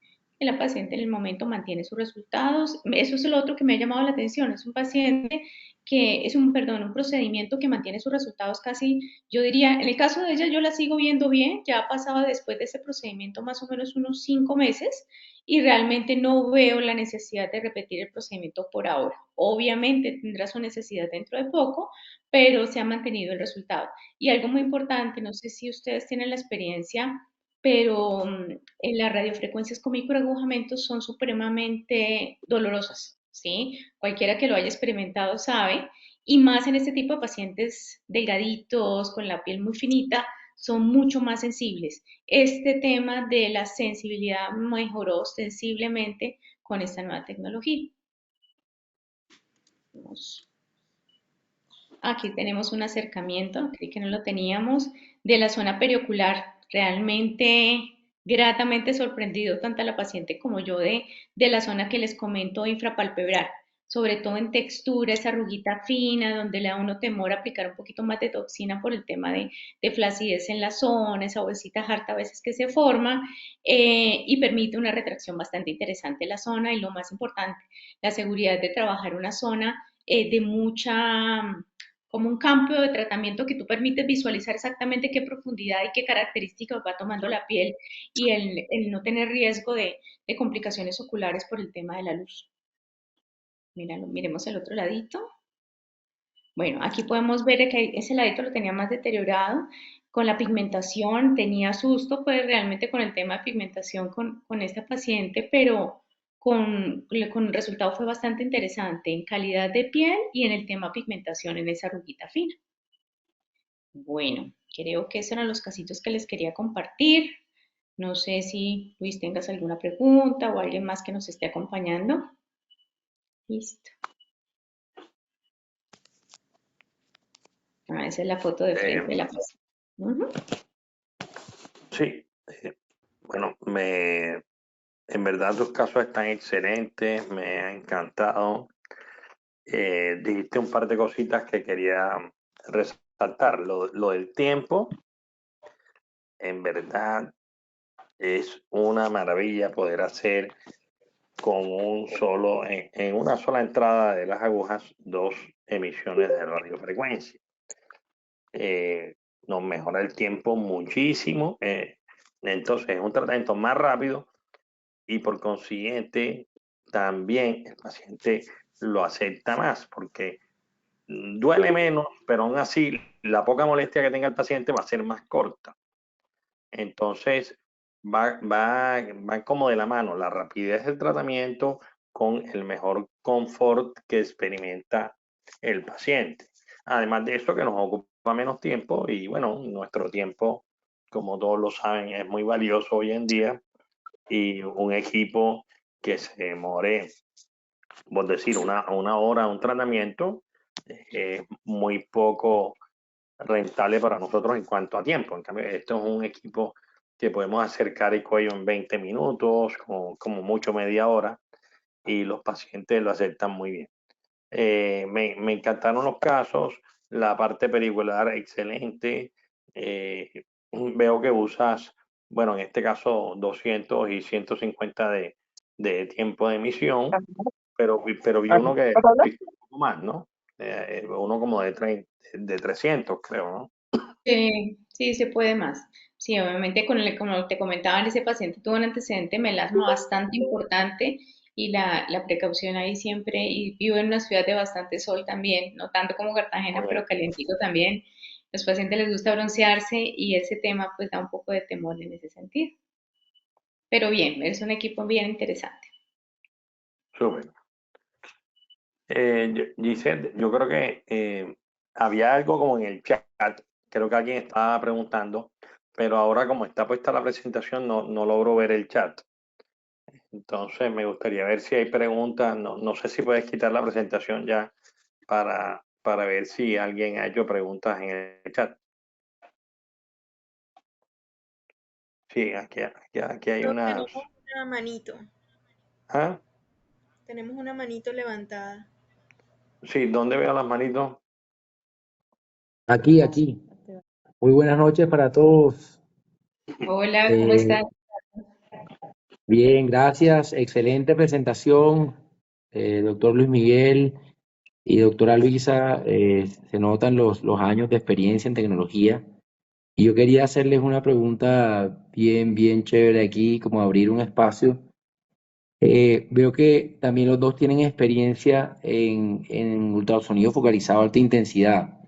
La paciente en el momento mantiene sus resultados. Eso es lo otro que me ha llamado la atención. Es un paciente que es un procedimiento que mantiene sus resultados casi, yo diría, en el caso de ella yo la sigo viendo bien, ya ha pasado después de ese procedimiento más o menos unos 5 meses y realmente no veo la necesidad de repetir el procedimiento por ahora. Obviamente tendrá su necesidad dentro de poco, pero se ha mantenido el resultado. Y algo muy importante, no sé si ustedes tienen la experiencia, pero en las radiofrecuencias con microagujamientos son supremamente dolorosas, ¿sí? Cualquiera que lo haya experimentado sabe, y más en este tipo de pacientes delgaditos, con la piel muy finita, son mucho más sensibles. Este tema de la sensibilidad mejoró ostensiblemente con esta nueva tecnología. Aquí tenemos un acercamiento, creí que no lo teníamos, de la zona periocular. Realmente gratamente sorprendido tanto a la paciente como yo de la zona que les comento infrapalpebral, sobre todo en textura, esa arruguita fina, donde le da uno temor a aplicar un poquito más de toxina por el tema de flacidez en la zona, esa bolsita harta a veces que se forma, y permite una retracción bastante interesante en la zona y lo más importante, la seguridad de trabajar una zona de mucha como un campo de tratamiento que tú permites visualizar exactamente qué profundidad y qué características va tomando la piel y el no tener riesgo de complicaciones oculares por el tema de la luz. Míralo, miremos el otro ladito. Bueno, aquí podemos ver que ese ladito lo tenía más deteriorado. Con la pigmentación tenía susto, pues realmente con el tema de pigmentación con esta paciente, pero con el resultado fue bastante interesante en calidad de piel y en el tema pigmentación en esa arruguita fina. Bueno, creo que esos eran los casitos que les quería compartir. No sé si Luis tengas alguna pregunta o alguien más que nos esté acompañando. Listo. Ah, esa es la foto de frente de la paciente. Sí, bueno, en verdad tus casos están excelentes, me ha encantado. Dijiste un par de cositas que quería resaltar. Lo del tiempo, en verdad, es una maravilla poder hacer en una sola entrada de las agujas, 2 emisiones de radiofrecuencia. Nos mejora el tiempo muchísimo. Entonces es un tratamiento más rápido y por consiguiente también el paciente lo acepta más porque duele menos, pero aún así la poca molestia que tenga el paciente va a ser más corta. Entonces va como de la mano la rapidez del tratamiento con el mejor confort que experimenta el paciente. Además de eso que nos ocupa menos tiempo y bueno, nuestro tiempo, como todos lo saben, es muy valioso hoy en día y un equipo que se demore, por decir, una hora un tratamiento, es muy poco rentable para nosotros en cuanto a tiempo. En cambio, esto es un equipo que podemos hacer cara y cuello en 20 minutos, como mucho media hora, y los pacientes lo aceptan muy bien. Me encantaron los casos, la parte pericular excelente. Veo que usas, bueno, en este caso 200 y 150 de tiempo de emisión, pero vi uno que un poco más, ¿no? Uno como de 300, creo, ¿no? Sí, se puede más. Sí, obviamente, como te comentaba, ese paciente tuvo un antecedente de melasma bastante importante y la precaución ahí siempre, y vivo en una ciudad de bastante sol también, no tanto como Cartagena, pero calientito también. Los pacientes les gusta broncearse y ese tema pues da un poco de temor en ese sentido. Pero bien, es un equipo bien interesante. Súper. Giselle, yo creo que había algo como en el chat, creo que alguien estaba preguntando, pero ahora como está puesta la presentación no logro ver el chat. Entonces me gustaría ver si hay preguntas, no sé si puedes quitar la presentación ya para ver si alguien ha hecho preguntas en el chat. Sí, aquí hay unas... Tenemos una manito. ¿Ah? Tenemos una manito levantada. Sí, ¿dónde veo las manitos? Aquí, aquí. Muy buenas noches para todos. Hola, ¿cómo Eh, estás? bien, gracias. Excelente presentación, doctor Luis Miguel y doctora Luisa. Se notan los años de experiencia en tecnología. Y yo quería hacerles una pregunta bien chévere aquí, como abrir un espacio. Veo que también los dos tienen experiencia en ultrasonido focalizado a alta intensidad.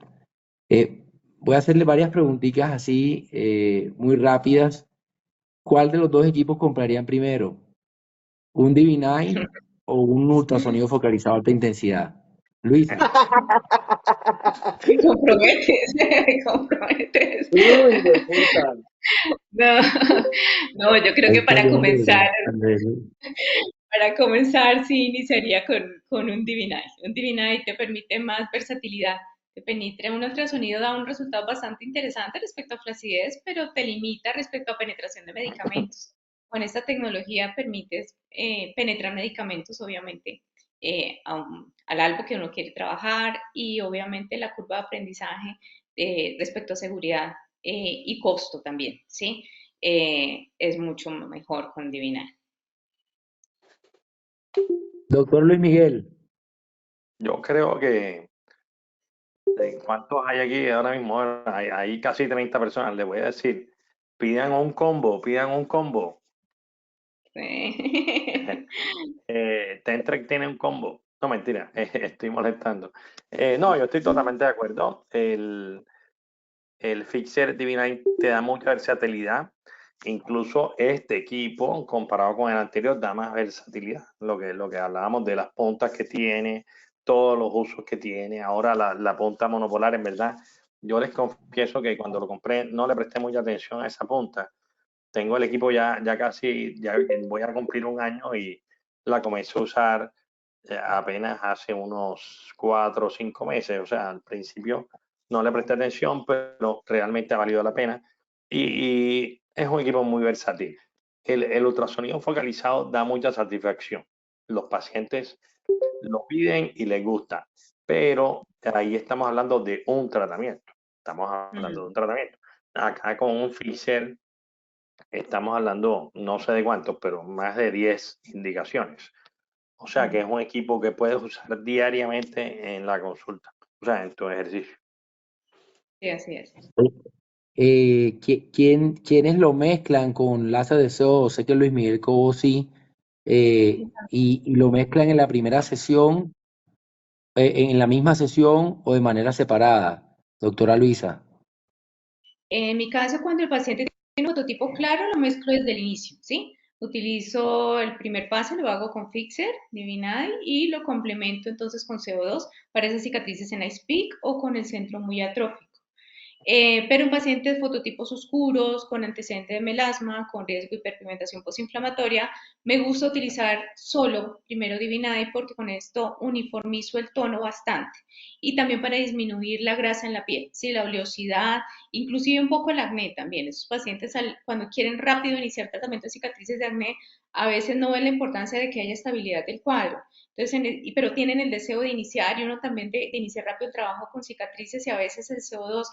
Voy a hacerle varias preguntitas así, muy rápidas. ¿Cuál de los dos equipos comprarían primero? ¿Un Divinite o un ultrasonido focalizado a alta intensidad? Luisa. Me comprometes, me comprometes. Uy, de puta. No, no, yo creo Ahí que está Andrés. para comenzar, sí iniciaría con un Divinite. Un Divinite te permite más versatilidad, te penetra un ultrasonido, da un resultado bastante interesante respecto a flacidez, pero te limita respecto a penetración de medicamentos. Con esta tecnología permites penetrar medicamentos, obviamente, al algo que uno quiere trabajar y obviamente la curva de aprendizaje respecto a seguridad y costo también, ¿sí? Es mucho mejor con Divinite. Doctor Luis Miguel. Yo creo que ¿cuántos hay aquí ahora mismo? Hay casi 30 personas. Les voy a decir, pidan un combo. Sí. Tentrek tiene un combo. No, mentira, estoy molestando. No, yo estoy totalmente de acuerdo. El Fixer Divine te da mucha versatilidad. Incluso este equipo, comparado con el anterior, da más versatilidad. Lo que hablábamos de las puntas que tiene, todos los usos que tiene. Ahora la punta monopolar, en verdad, yo les confieso que cuando lo compré no le presté mucha atención a esa punta. Tengo el equipo ya casi, ya voy a cumplir un año y la comencé a usar apenas hace unos 4 o 5 meses. O sea, al principio no le presté atención, pero realmente ha valido la pena. Y es un equipo muy versátil. El ultrasonido focalizado da mucha satisfacción. Los pacientes lo piden y les gusta, pero ahí estamos hablando de un tratamiento. Estamos hablando de un tratamiento. Acá con un Pfizer estamos hablando, no sé de cuántos, pero más de 10 indicaciones. O sea que es un equipo que puedes usar diariamente en la consulta, o sea, en tu ejercicio. Sí, así es. ¿Quiénes lo mezclan con láser de CO2? Sé que Luis Miguel Cobo sí, y lo mezclan en la primera sesión, en la misma sesión o de manera separada, doctora Luisa. En mi caso, cuando el paciente tiene un fototipo claro, lo mezclo desde el inicio, ¿sí? Utilizo el primer pase, lo hago con Fixer, Divinade, y lo complemento entonces con CO2 para esas cicatrices en Ice Peak o con el centro muy atrófico. Pero en pacientes fototipos oscuros, con antecedente de melasma, con riesgo de hiperpigmentación postinflamatoria, me gusta utilizar solo primero Divinade porque con esto uniformizo el tono bastante. Y también para disminuir la grasa en la piel, ¿sí? La oleosidad, inclusive un poco el acné también. Esos pacientes cuando quieren rápido iniciar tratamiento de cicatrices de acné, a veces no ven la importancia de que haya estabilidad del cuadro. Entonces, pero tienen el deseo de iniciar y uno también de iniciar rápido el trabajo con cicatrices y a veces el CO2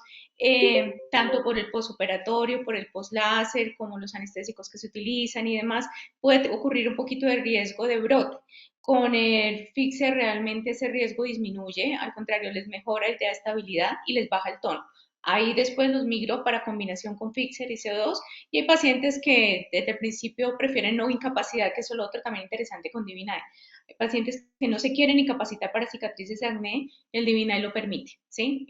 tanto por el posoperatorio, por el postláser, como los anestésicos que se utilizan y demás, puede ocurrir un poquito de riesgo de brote. Con el Fixer realmente ese riesgo disminuye, al contrario, les mejora y da estabilidad y les baja el tono. Ahí después los migro para combinación con Fixer y CO2 y hay pacientes que desde el principio prefieren no incapacidad, que es lo otro también interesante con Divinide. Hay pacientes que no se quieren incapacitar para cicatrices de acné, el Divinide lo permite, ¿sí?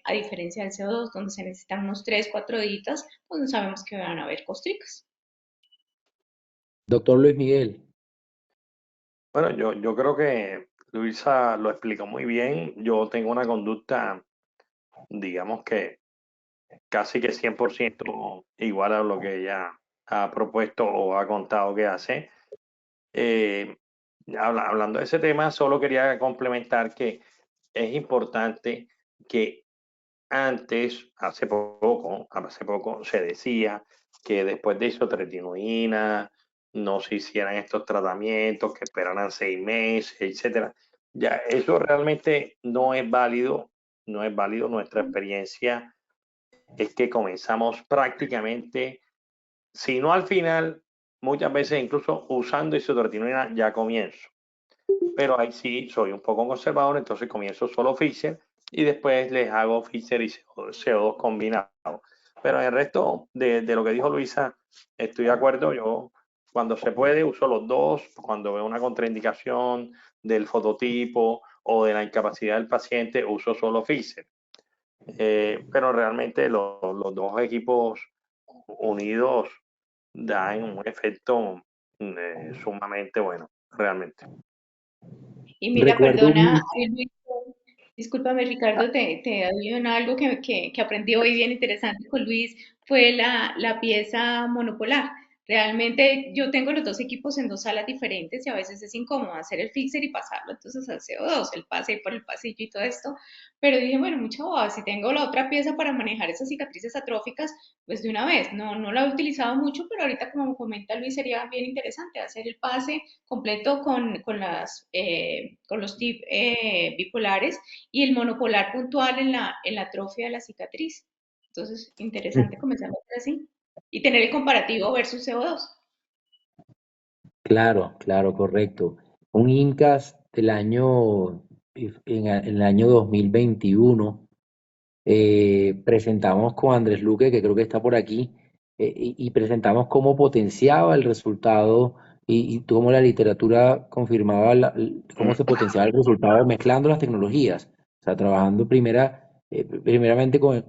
A diferencia del CO2, donde se necesitan unos 3, 4 días, donde sabemos que van a haber costricas. Doctor Luis Miguel. Bueno, yo creo que Luisa lo explicó muy bien. Yo tengo una conducta, digamos que casi que 100% igual a lo que ella ha propuesto o ha contado que hace. Hablando de ese tema, solo quería complementar que es importante que antes, hace poco se decía que después de isotretinoína no se hicieran estos tratamientos, que esperaran 6 meses, etcétera. Ya, eso realmente no es válido, no es válido. Nuestra experiencia es que comenzamos prácticamente, si no al final, muchas veces incluso usando isotretinoína ya comienzo. Pero ahí sí soy un poco conservador, entonces comienzo solo Fischer y después les hago Fischer y CO2 combinado. Pero en el resto de lo que dijo Luisa, estoy de acuerdo. Yo cuando se puede uso los dos, cuando veo una contraindicación del fototipo o de la incapacidad del paciente, uso solo Fischer. Pero realmente los dos equipos unidos dan un efecto sumamente bueno, realmente. Y mira, Recuerdo perdona, un... Luis, discúlpame Ricardo, te doy algo que aprendí hoy bien interesante con Luis, fue la pieza monopolar. Realmente yo tengo los dos equipos en dos salas diferentes y a veces es incómodo hacer el fixer y pasarlo entonces al CO2, el pase por el pasillo y todo esto. Pero dije, bueno, mucha boda, si tengo la otra pieza para manejar esas cicatrices atróficas, pues de una vez, no la he utilizado mucho, pero ahorita como comenta Luis sería bien interesante hacer el pase completo con los TIP bipolares y el monopolar puntual en la atrofia de la cicatriz. Entonces, interesante comenzar a hacer así y tener el comparativo versus CO2. Claro, claro, correcto. Un INCAS del año, en el año 2021, presentamos con Andrés Luque, que creo que está por aquí, y presentamos cómo potenciaba el resultado y cómo la literatura confirmaba cómo se potenciaba el resultado mezclando las tecnologías, o sea, trabajando primeramente con el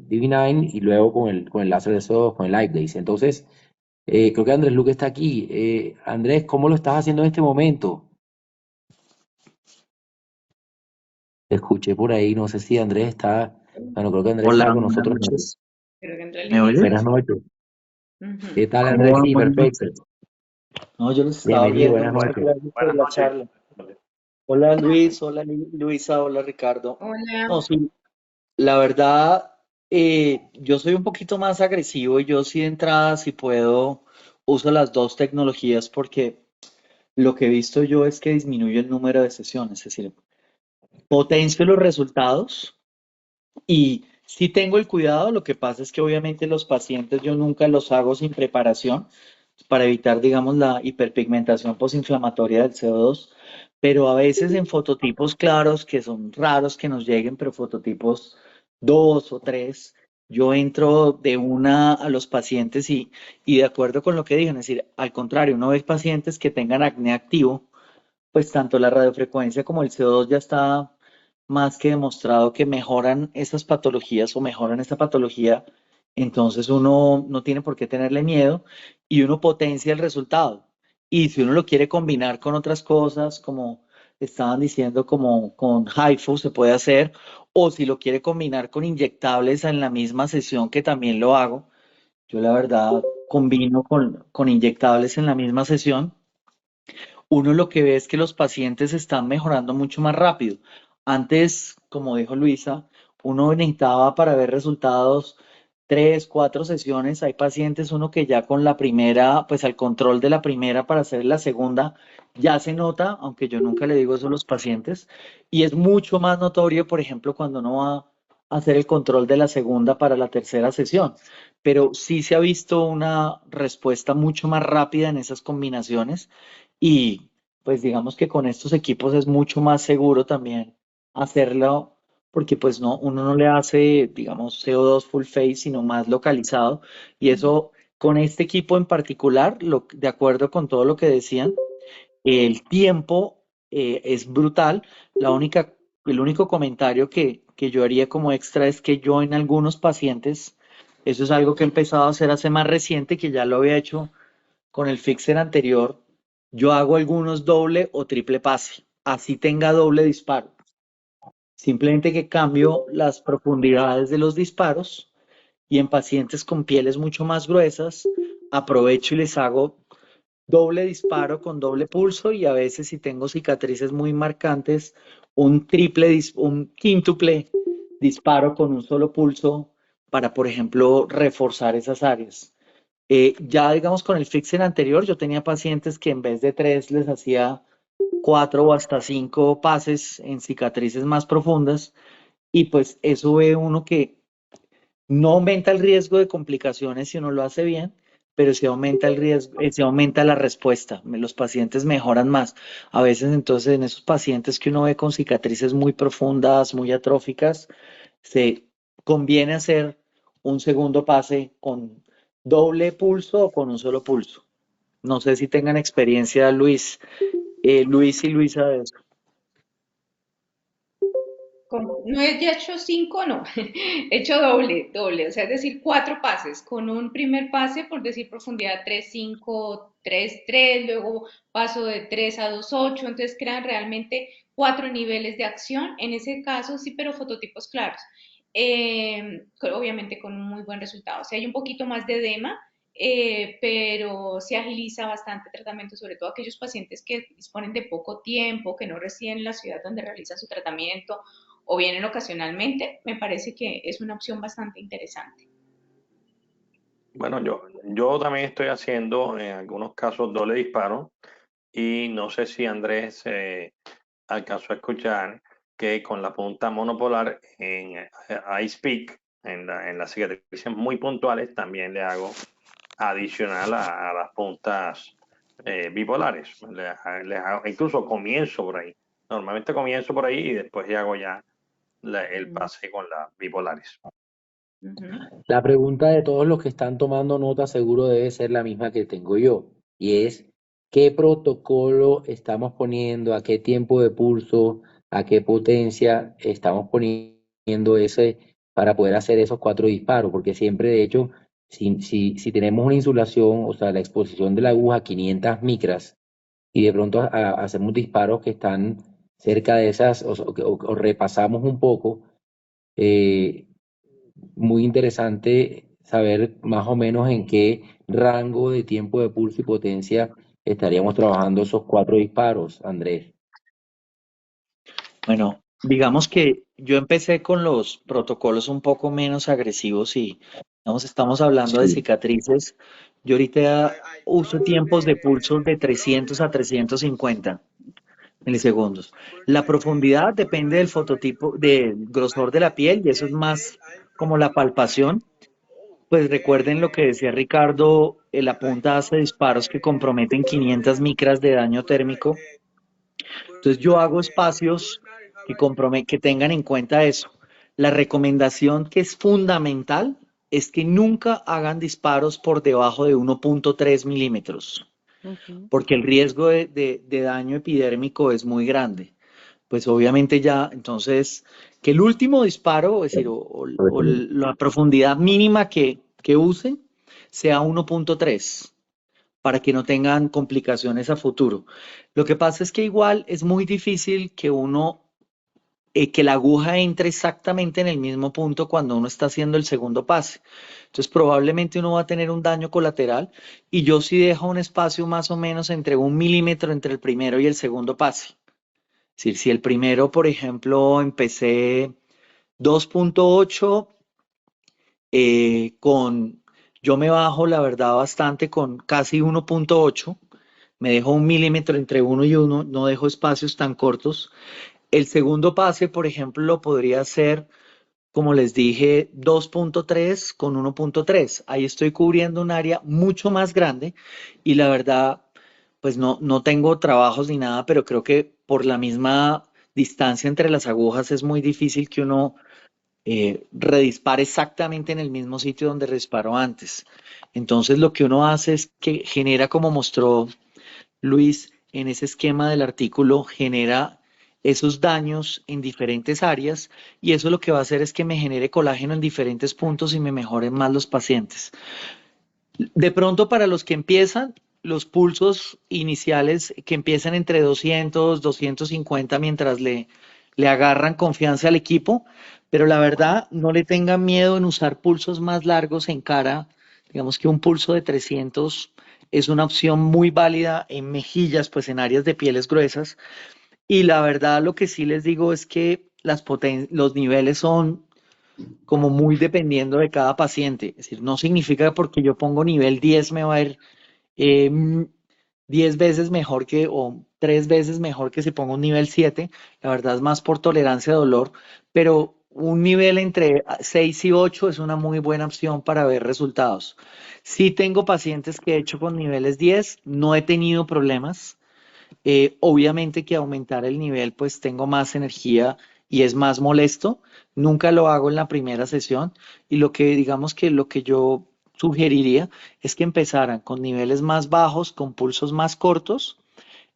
DV9 y luego con el láser de CO2, con el Light Days. Entonces, creo que Andrés Luque está aquí. Andrés, ¿cómo lo estás haciendo en este momento? Te escuché por ahí, no sé si Andrés está, bueno, creo que Andrés está Hola, con buenas nosotros. noches. Creo que entra el ¿Me inicio. Buenas oyes? noches. Ujú. ¿Qué tal, ¿Cómo Andrés? van? Sí, Buenas perfecto. noches. No, yo los estaba Bienvenido, viendo. buenas Muchas noches. gracias por Buenas la noches. charla. Hola Luis, hola Luisa, hola Ricardo. No, Hola. sí, la verdad, yo soy un poquito más agresivo y yo sí de entrada, si puedo, uso las dos tecnologías porque lo que he visto yo es que disminuye el número de sesiones, es decir, potencio los resultados. Y sí tengo el cuidado, lo que pasa es que obviamente los pacientes yo nunca los hago sin preparación para evitar, digamos, la hiperpigmentación posinflamatoria del CO2, pero a veces en fototipos claros, que son raros que nos lleguen, pero fototipos 2 o 3, yo entro de una a los pacientes y de acuerdo con lo que digan, es decir, al contrario, uno ve pacientes que tengan acné activo, pues tanto la radiofrecuencia como el CO2 ya está más que demostrado que mejoran esas patologías o mejoran esta patología, entonces uno no tiene por qué tenerle miedo y uno potencia el resultado. Y si uno lo quiere combinar con otras cosas, como estaban diciendo, como con HIFU se puede hacer, o si lo quiere combinar con inyectables en la misma sesión, que también lo hago, yo la verdad combino con inyectables en la misma sesión, uno lo que ve es que los pacientes están mejorando mucho más rápido. Antes, como dijo Luisa, uno necesitaba para ver resultados 3, 4 sesiones. Hay pacientes, uno que ya con la primera, pues al control de la primera para hacer la segunda, ya se nota, aunque yo nunca le digo eso a los pacientes. Y es mucho más notorio, por ejemplo, cuando uno va a hacer el control de la segunda para la tercera sesión. Pero sí se ha visto una respuesta mucho más rápida en esas combinaciones y pues digamos que con estos equipos es mucho más seguro también hacerlo porque pues no, uno no le hace, digamos, CO2 full phase, sino más localizado. Y eso con este equipo en particular, de acuerdo con todo lo que decían, el tiempo es brutal. El único comentario que yo haría como extra es que yo en algunos pacientes, eso es algo que he empezado a hacer hace más reciente, que ya lo había hecho con el fixer anterior, yo hago algunos doble o triple pase, así tenga doble disparo. Simplemente que cambio las profundidades de los disparos y en pacientes con pieles mucho más gruesas, aprovecho y les hago doble disparo con doble pulso y a veces si tengo cicatrices muy marcantes, un quíntuple disparo con un solo pulso para, por ejemplo, reforzar esas áreas. Ya digamos con el fixer anterior, yo tenía pacientes que en vez de 3 les hacía 4 o hasta 5 pases en cicatrices más profundas y pues eso ve uno que no aumenta el riesgo de complicaciones si uno lo hace bien, pero sí aumenta el riesgo, sí aumenta la respuesta. Los pacientes mejoran más. A veces entonces en esos pacientes que uno ve con cicatrices muy profundas, muy atróficas, se conviene hacer un segundo pase con doble pulso o con un solo pulso. No sé si tengan experiencia, Luis y Luisa de eso. No he hecho 5, no. He hecho doble, doble. O sea, es decir, 4 pases. Con un primer pase, por decir profundidad 3, 5, 3, 3. Luego paso de 3 a 2, 8. Entonces crean realmente 4 niveles de acción. En ese caso, sí, pero fototipos claros. Obviamente con un muy buen resultado. O sea, hay un poquito más de edema, pero se agiliza bastante el tratamiento, sobre todo aquellos pacientes que disponen de poco tiempo, que no residen en la ciudad donde realizan su tratamiento o vienen ocasionalmente, me parece que es una opción bastante interesante. Bueno, yo también estoy haciendo en algunos casos doble disparo y no sé si Andrés alcanzó a escuchar que con la punta monopolar en Ice Peak, en las cicatrices muy puntuales, también le hago adicional a las puntas bipolares. Incluso comienzo por ahí. Normalmente comienzo por ahí y después hago ya el pase con las bipolares. Uh -huh. La pregunta de todos los que están tomando nota seguro debe ser la misma que tengo yo. y es qué protocolo estamos poniendo, a qué tiempo de pulso, a qué potencia estamos poniendo ese para poder hacer esos 4 disparos, porque siempre, de hecho, si tenemos una insulación, o sea, la exposición de la aguja a 500 micras, y de pronto hacemos disparos que están cerca de esas, o repasamos un poco, eh, muy interesante saber más o menos en qué rango de tiempo de pulso y potencia estaríamos trabajando esos 4 disparos, Andrés. Bueno, digamos que yo empecé con los protocolos un poco menos agresivos y estamos hablando de Sí. cicatrices. Yo ahorita uso tiempos de pulsos de 300 a 350 milisegundos. La profundidad depende del fototipo, del grosor de la piel y eso es más como la palpación. Pues recuerden lo que decía Ricardo, la punta hace disparos que comprometen 500 micras de daño térmico. Entonces yo hago espacios que tengan en cuenta eso. La recomendación que es fundamental es que nunca hagan disparos por debajo de 1.3 milímetros, porque el riesgo de daño epidérmico es muy grande. Pues obviamente ya, entonces, que el último disparo, es decir, o la profundidad mínima que usen sea 1.3 para que no tengan complicaciones a futuro. Lo que pasa es que igual es muy difícil que la aguja entre exactamente en el mismo punto cuando uno está haciendo el segundo pase. Entonces probablemente uno va a tener un daño colateral y yo sí dejo un espacio más o menos entre 1 milímetro entre el primero y el segundo pase. Es decir, si el primero, por ejemplo, empecé 2.8 yo me bajo, la verdad, bastante con casi 1.8. Me dejo 1 milímetro entre uno y uno, no dejo espacios tan cortos. El segundo pase, por ejemplo, lo podría hacer, como les dije, 2.3 con 1.3. Ahí estoy cubriendo un área mucho más grande y la verdad, pues no tengo trabajos ni nada, pero creo que por la misma distancia entre las agujas es muy difícil que uno redispare exactamente en el mismo sitio donde disparó antes. Entonces lo que uno hace es que genera, como mostró Luis en ese esquema del artículo, genera esos daños en diferentes áreas y eso lo que va a hacer es que me genere colágeno en diferentes puntos y me mejoren más los pacientes. De pronto para los que empiezan, los pulsos iniciales que empiezan entre 200, 250 mientras le agarran confianza al equipo, pero la verdad no le tengan miedo en usar pulsos más largos en cara. Digamos que un pulso de 300 es una opción muy válida en mejillas, pues en áreas de pieles gruesas. Y la verdad lo que sí les digo es que los niveles son como muy dependiendo de cada paciente. Es decir, no significa que porque yo pongo nivel 10 me va a ir eh, 10 veces mejor o 3 veces mejor que si pongo un nivel 7. La verdad es más por tolerancia a dolor, pero un nivel entre 6 y 8 es una muy buena opción para ver resultados. Sí tengo pacientes que he hecho con niveles 10, no he tenido problemas. Obviamente que aumentar el nivel, pues tengo más energía y es más molesto. Nunca lo hago en la primera sesión y digamos que lo que yo sugeriría es que empezaran con niveles más bajos, con pulsos más cortos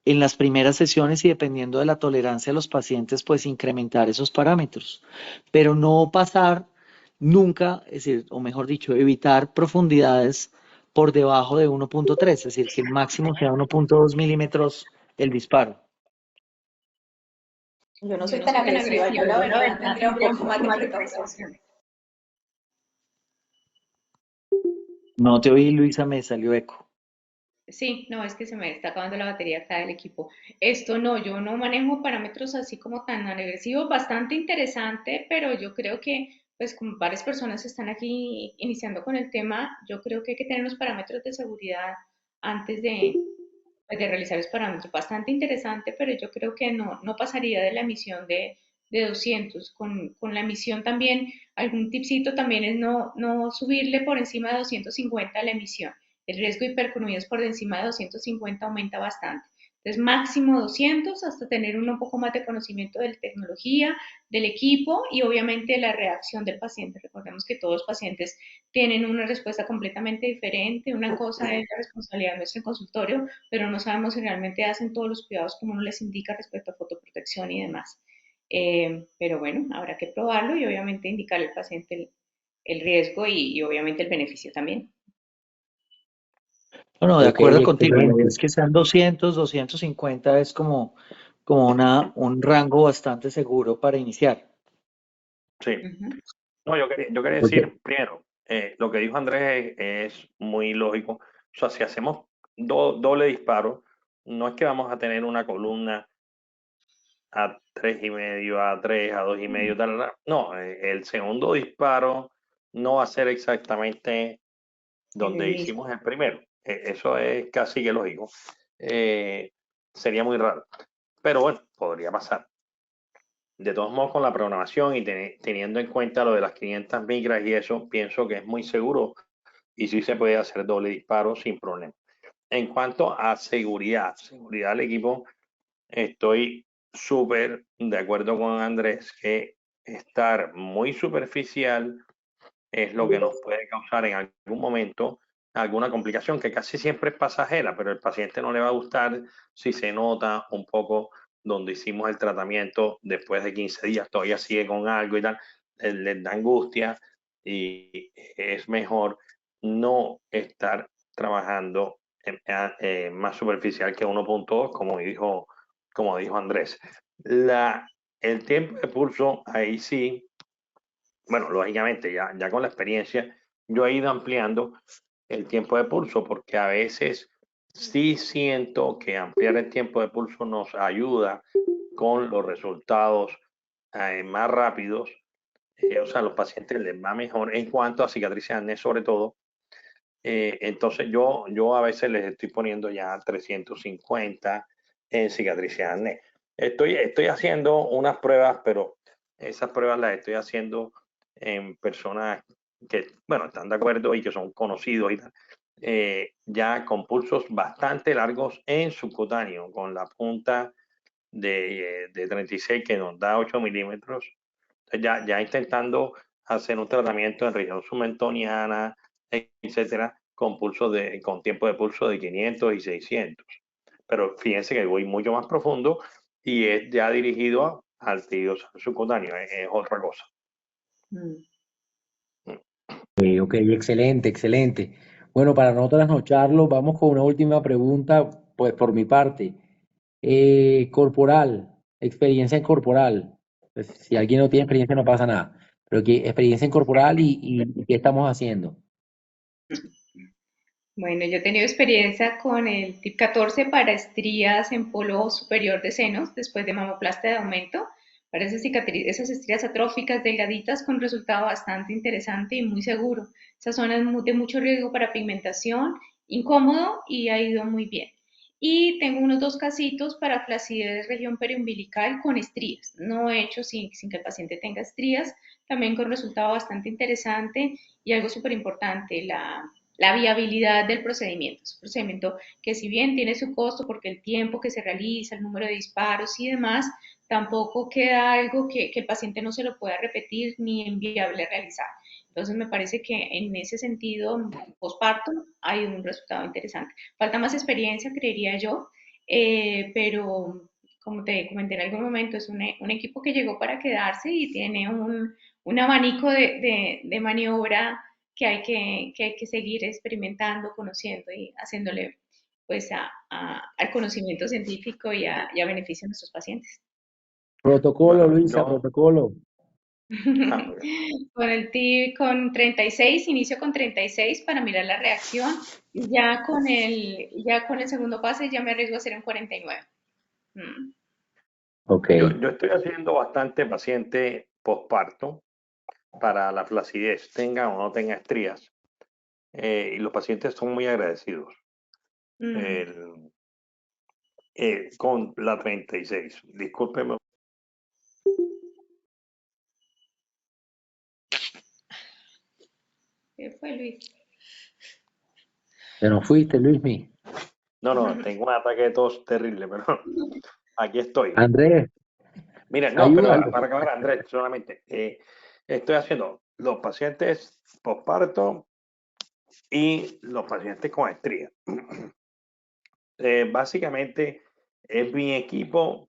en las primeras sesiones y dependiendo de la tolerancia de los pacientes, pues incrementar esos parámetros, pero no pasar nunca, es decir, o mejor dicho, evitar profundidades por debajo de 1.3, es decir, que el máximo sea 1.2 milímetros el disparo. Yo no soy tan agresiva, yo la verdad tendría un poco más de precaución. No te oí, Luisa, me salió eco. Sí, no, es que se me está acabando la batería acá del equipo. Esto no, yo no manejo parámetros así como tan agresivos, bastante interesante, pero yo creo que, pues como varias personas están aquí iniciando con el tema, yo creo que hay que tener los parámetros de seguridad antes pues, de realizar los parámetros. Bastante interesante, pero yo creo que no pasaría de la emisión de 200. Con la emisión también, algún tipcito también es no subirle por encima de 250 la emisión. El riesgo de hiperconomías por encima de 250 aumenta bastante. Entonces, máximo 200 hasta tener un poco más de conocimiento de la tecnología, del equipo y obviamente la reacción del paciente. Recordemos que todos los pacientes tienen una respuesta completamente diferente. Una cosa es la responsabilidad de nuestro consultorio, pero no sabemos si realmente hacen todos los cuidados como uno les indica respecto a fotoprotección y demás. Pero bueno, habrá que probarlo y obviamente indicarle al paciente el riesgo y obviamente el beneficio también. No, de Ok, acuerdo contigo. La idea excelente. es que sean 200, 250 es como un rango bastante seguro para iniciar. Sí. Ujú. No, yo quería Ok. decir, primero, lo que dijo Andrés es muy lógico. O sea, si hacemos doble disparo, no es que vamos a tener una columna a 3,5, a 3, a 2,5, tal, tal. No, el segundo disparo no va a ser exactamente En el donde mismo. hicimos el primero. Eso es casi que lógico. Sería muy raro. Pero bueno, podría pasar. De todos modos, con la programación y teniendo en cuenta lo de las 500 micras y eso, pienso que es muy seguro y sí se puede hacer doble disparo sin problema. En cuanto a seguridad del equipo, estoy súper de acuerdo con Andrés que estar muy superficial es lo que nos puede causar en algún momento alguna complicación que casi siempre es pasajera, pero el paciente no le va a gustar si se nota un poco donde hicimos el tratamiento después de 15 días, todavía sigue con algo y tal, les da angustia y es mejor no estar trabajando más superficial que 1,2, como dijo Andrés. El tiempo de pulso, ahí sí, bueno, lógicamente ya con la experiencia, yo he ido ampliando el tiempo de pulso porque a veces sí siento que ampliar el tiempo de pulso nos ayuda con los resultados más rápidos. O sea, a los pacientes les va mejor en cuanto a cicatrices de acné sobre todo. Entonces yo a veces les estoy poniendo ya 350 en cicatrices de acné. Estoy haciendo unas pruebas, pero esas pruebas las estoy haciendo en personas que, bueno, están de acuerdo y que son conocidos y tal. Ya con pulsos bastante largos en subcutáneo, con la punta de 36 que nos da 8 milímetros. Ya intentando hacer un tratamiento en región submentoniana, etcétera, con tiempo de pulso de 500 y 600. Pero fíjense que voy mucho más profundo y es ya dirigido al tejido subcutáneo, es otra cosa. Mm. Ok, excelente, excelente. Bueno, para no trasnocharlo, vamos con una última pregunta, pues por mi parte. Corporal, experiencia en corporal. Pues, si alguien no tiene experiencia no pasa nada, pero experiencia en corporal y qué estamos haciendo. Bueno, yo he tenido experiencia con el TIP 14 para estrías en polo superior de senos después de mamoplastia de aumento, para esas estrías atróficas delgaditas con resultado bastante interesante y muy seguro. Esa zona es de mucho riesgo para pigmentación, incómodo y ha ido muy bien. Y tengo unos 2 casitos para flacidez región periumbilical con estrías, no hecho sin que el paciente tenga estrías, también con resultado bastante interesante y algo súper importante, la viabilidad del procedimiento. Es un procedimiento que si bien tiene su costo porque el tiempo que se realiza, el número de disparos y demás, tampoco queda algo que el paciente no se lo pueda repetir ni inviable realizar. Entonces me parece que en ese sentido, posparto, hay un resultado interesante. Falta más experiencia, creería yo, pero como te comenté en algún momento, es un equipo que llegó para quedarse y tiene un abanico de maniobra que hay que seguir experimentando, conociendo y haciéndole pues al conocimiento científico y a beneficio de nuestros pacientes. Protocolo, Bueno, Luisa, yo, protocolo. muy bien. Con el TI con 36, inicio con 36 para mirar la reacción y ya con el segundo pase ya me arriesgo a hacer en 49. Mm. Ok. Yo estoy haciendo bastante paciente posparto para la flacidez, tenga o no tenga estrías. Y los pacientes son muy agradecidos. Mm. El- con la 36. Discúlpeme. ¿Qué fue, Luis? Te nos fuiste, Luismi. No, tengo un ataque de tos terrible, pero aquí estoy. Andrés, Mira, no, pero ayúdalo. para acabar, Andrés, solamente estoy haciendo los pacientes posparto y los pacientes con estrías. Básicamente es mi equipo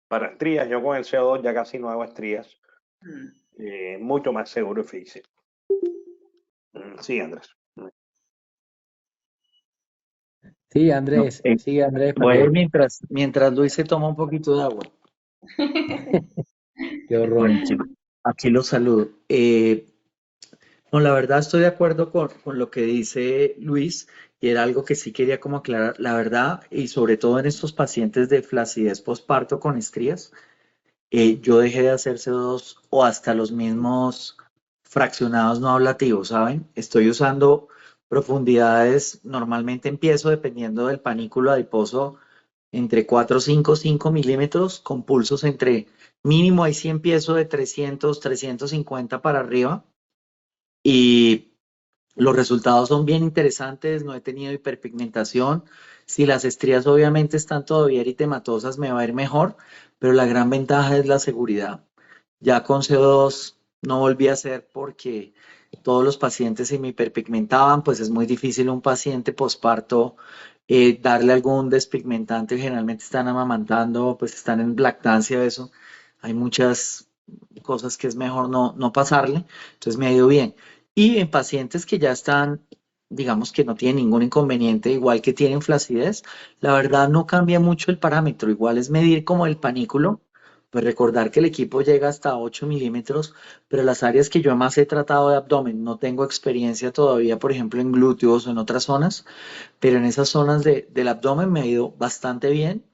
para estrías. Yo con el CO2 ya casi no hago estrías. Mucho más seguro y físico. Sí, Andrés. Sí, No, Andrés, sigue Andrés para voy a ir que... mientras Luis se toma un poquito de agua. Qué horror. Bueno, aquí lo saludo. No, la verdad estoy de acuerdo con lo que dice Luis y era algo que sí quería como aclarar. La verdad, y sobre todo en estos pacientes de flacidez postparto con estrías, yo dejé de hacer CO2 o hasta los mismos fraccionados no ablativos, ¿saben? Estoy usando profundidades, normalmente empiezo dependiendo del panículo adiposo entre 4, 5 milímetros con pulsos entre mínimo, ahí sí empiezo de 300, 350 para arriba y los resultados son bien interesantes, no he tenido hiperpigmentación. Si las estrías obviamente están todavía eritematosas, me va a ir mejor, pero la gran ventaja es la seguridad. Ya con CO2 no volví a hacer porque todos los pacientes se me hiperpigmentaban, pues es muy difícil a un paciente posparto darle algún despigmentante, generalmente están amamantando, pues están en lactancia, eso. Hay muchas cosas que es mejor no pasarle, entonces me ha ido bien. Y en pacientes que ya están, digamos que no tienen ningún inconveniente, igual que tienen flacidez, la verdad no cambia mucho el parámetro, igual es medir como el panículo, pues recordar que el equipo llega hasta 8 milímetros, pero las áreas que yo más he tratado de abdomen, no tengo experiencia todavía, por ejemplo, en glúteos o en otras zonas, pero en esas zonas del abdomen me ha ido bastante bien,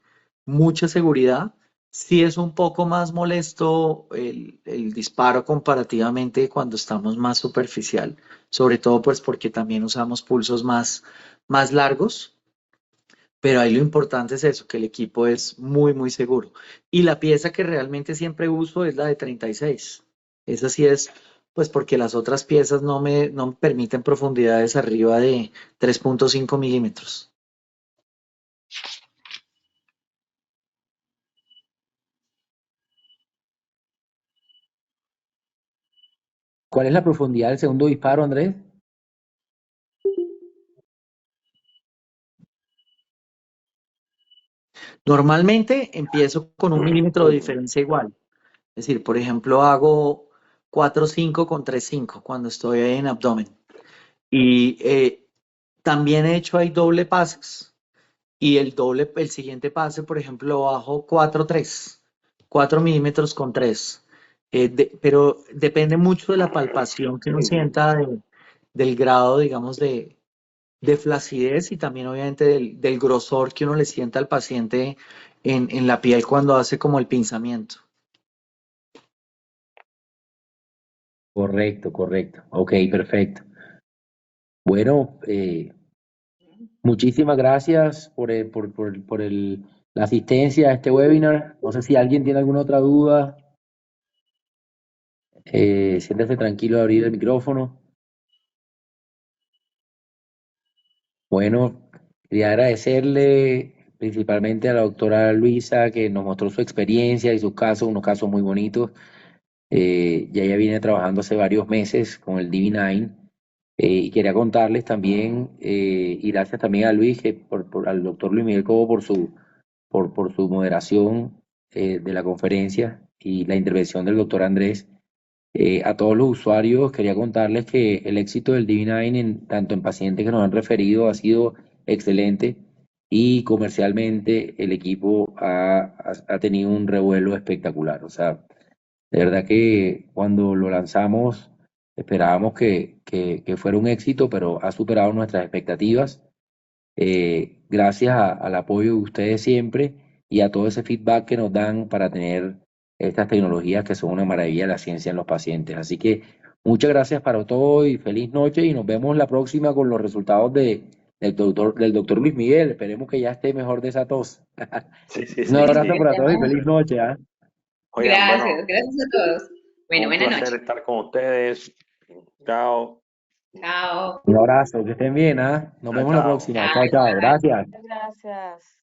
mucha seguridad. Sí es un poco más molesto el disparo comparativamente cuando estamos más superficial, sobre todo pues porque también usamos pulsos más largos, pero ahí lo importante es eso, que el equipo es muy seguro. Y la pieza que realmente siempre uso es la de 36. Esa sí es, pues porque las otras piezas no me permiten profundidades arriba de 3,5 milímetros. ¿Cuál es la profundidad del segundo disparo, Andrés? Normalmente empiezo con 1 milímetro de diferencia igual. Es decir, por ejemplo, hago 4,5 con 3,5 cuando estoy en abdomen. Y también he hecho ahí doble pases. Y el siguiente pase, por ejemplo, lo bajo 4,3, 4 milímetros con 3. Pero depende mucho de la palpación que uno sienta del grado, digamos, de flacidez y también obviamente del grosor que uno le sienta al paciente en la piel cuando hace como el pinzamiento. Correcto, correcto. Ok, perfecto. Bueno, muchísimas gracias por la asistencia a este webinar. No sé si alguien tiene alguna otra duda. Siéntese tranquilo de abrir el micrófono. Bueno, quería agradecerle principalmente a la doctora Luisa que nos mostró su experiencia y sus casos, unos casos muy bonitos. Ya ella viene trabajando hace varios meses con el DV9 y quería contarles también, y gracias también a Luis, al doctor Luis Miguel Cobo por su moderación de la conferencia y la intervención del doctor Andrés. A todos los usuarios quería contarles que el éxito del DV9, tanto en pacientes que nos han referido, ha sido excelente y comercialmente el equipo ha tenido un revuelo espectacular. O sea, de verdad que cuando lo lanzamos esperábamos que fuera un éxito, pero ha superado nuestras expectativas. Gracias al apoyo de ustedes siempre y a todo ese feedback que nos dan para tener estas tecnologías que son una maravilla de la ciencia en los pacientes. Así que muchas gracias para todo y feliz noche y nos vemos la próxima con los resultados del doctor Luis Miguel. Esperemos que ya esté mejor de esa tos. Sí, sí, Un sí, abrazo sí. para todos y feliz noche. ¿Ah? Oigan, bueno, Gracias a todos. Bueno, un buena placer noche. estar con ustedes. Chao. Chao. Un abrazo, que estén bien, ¿ah? Nos Chao, vemos la chao. próxima. Chao. Chao, chao. Gracias. Gracias.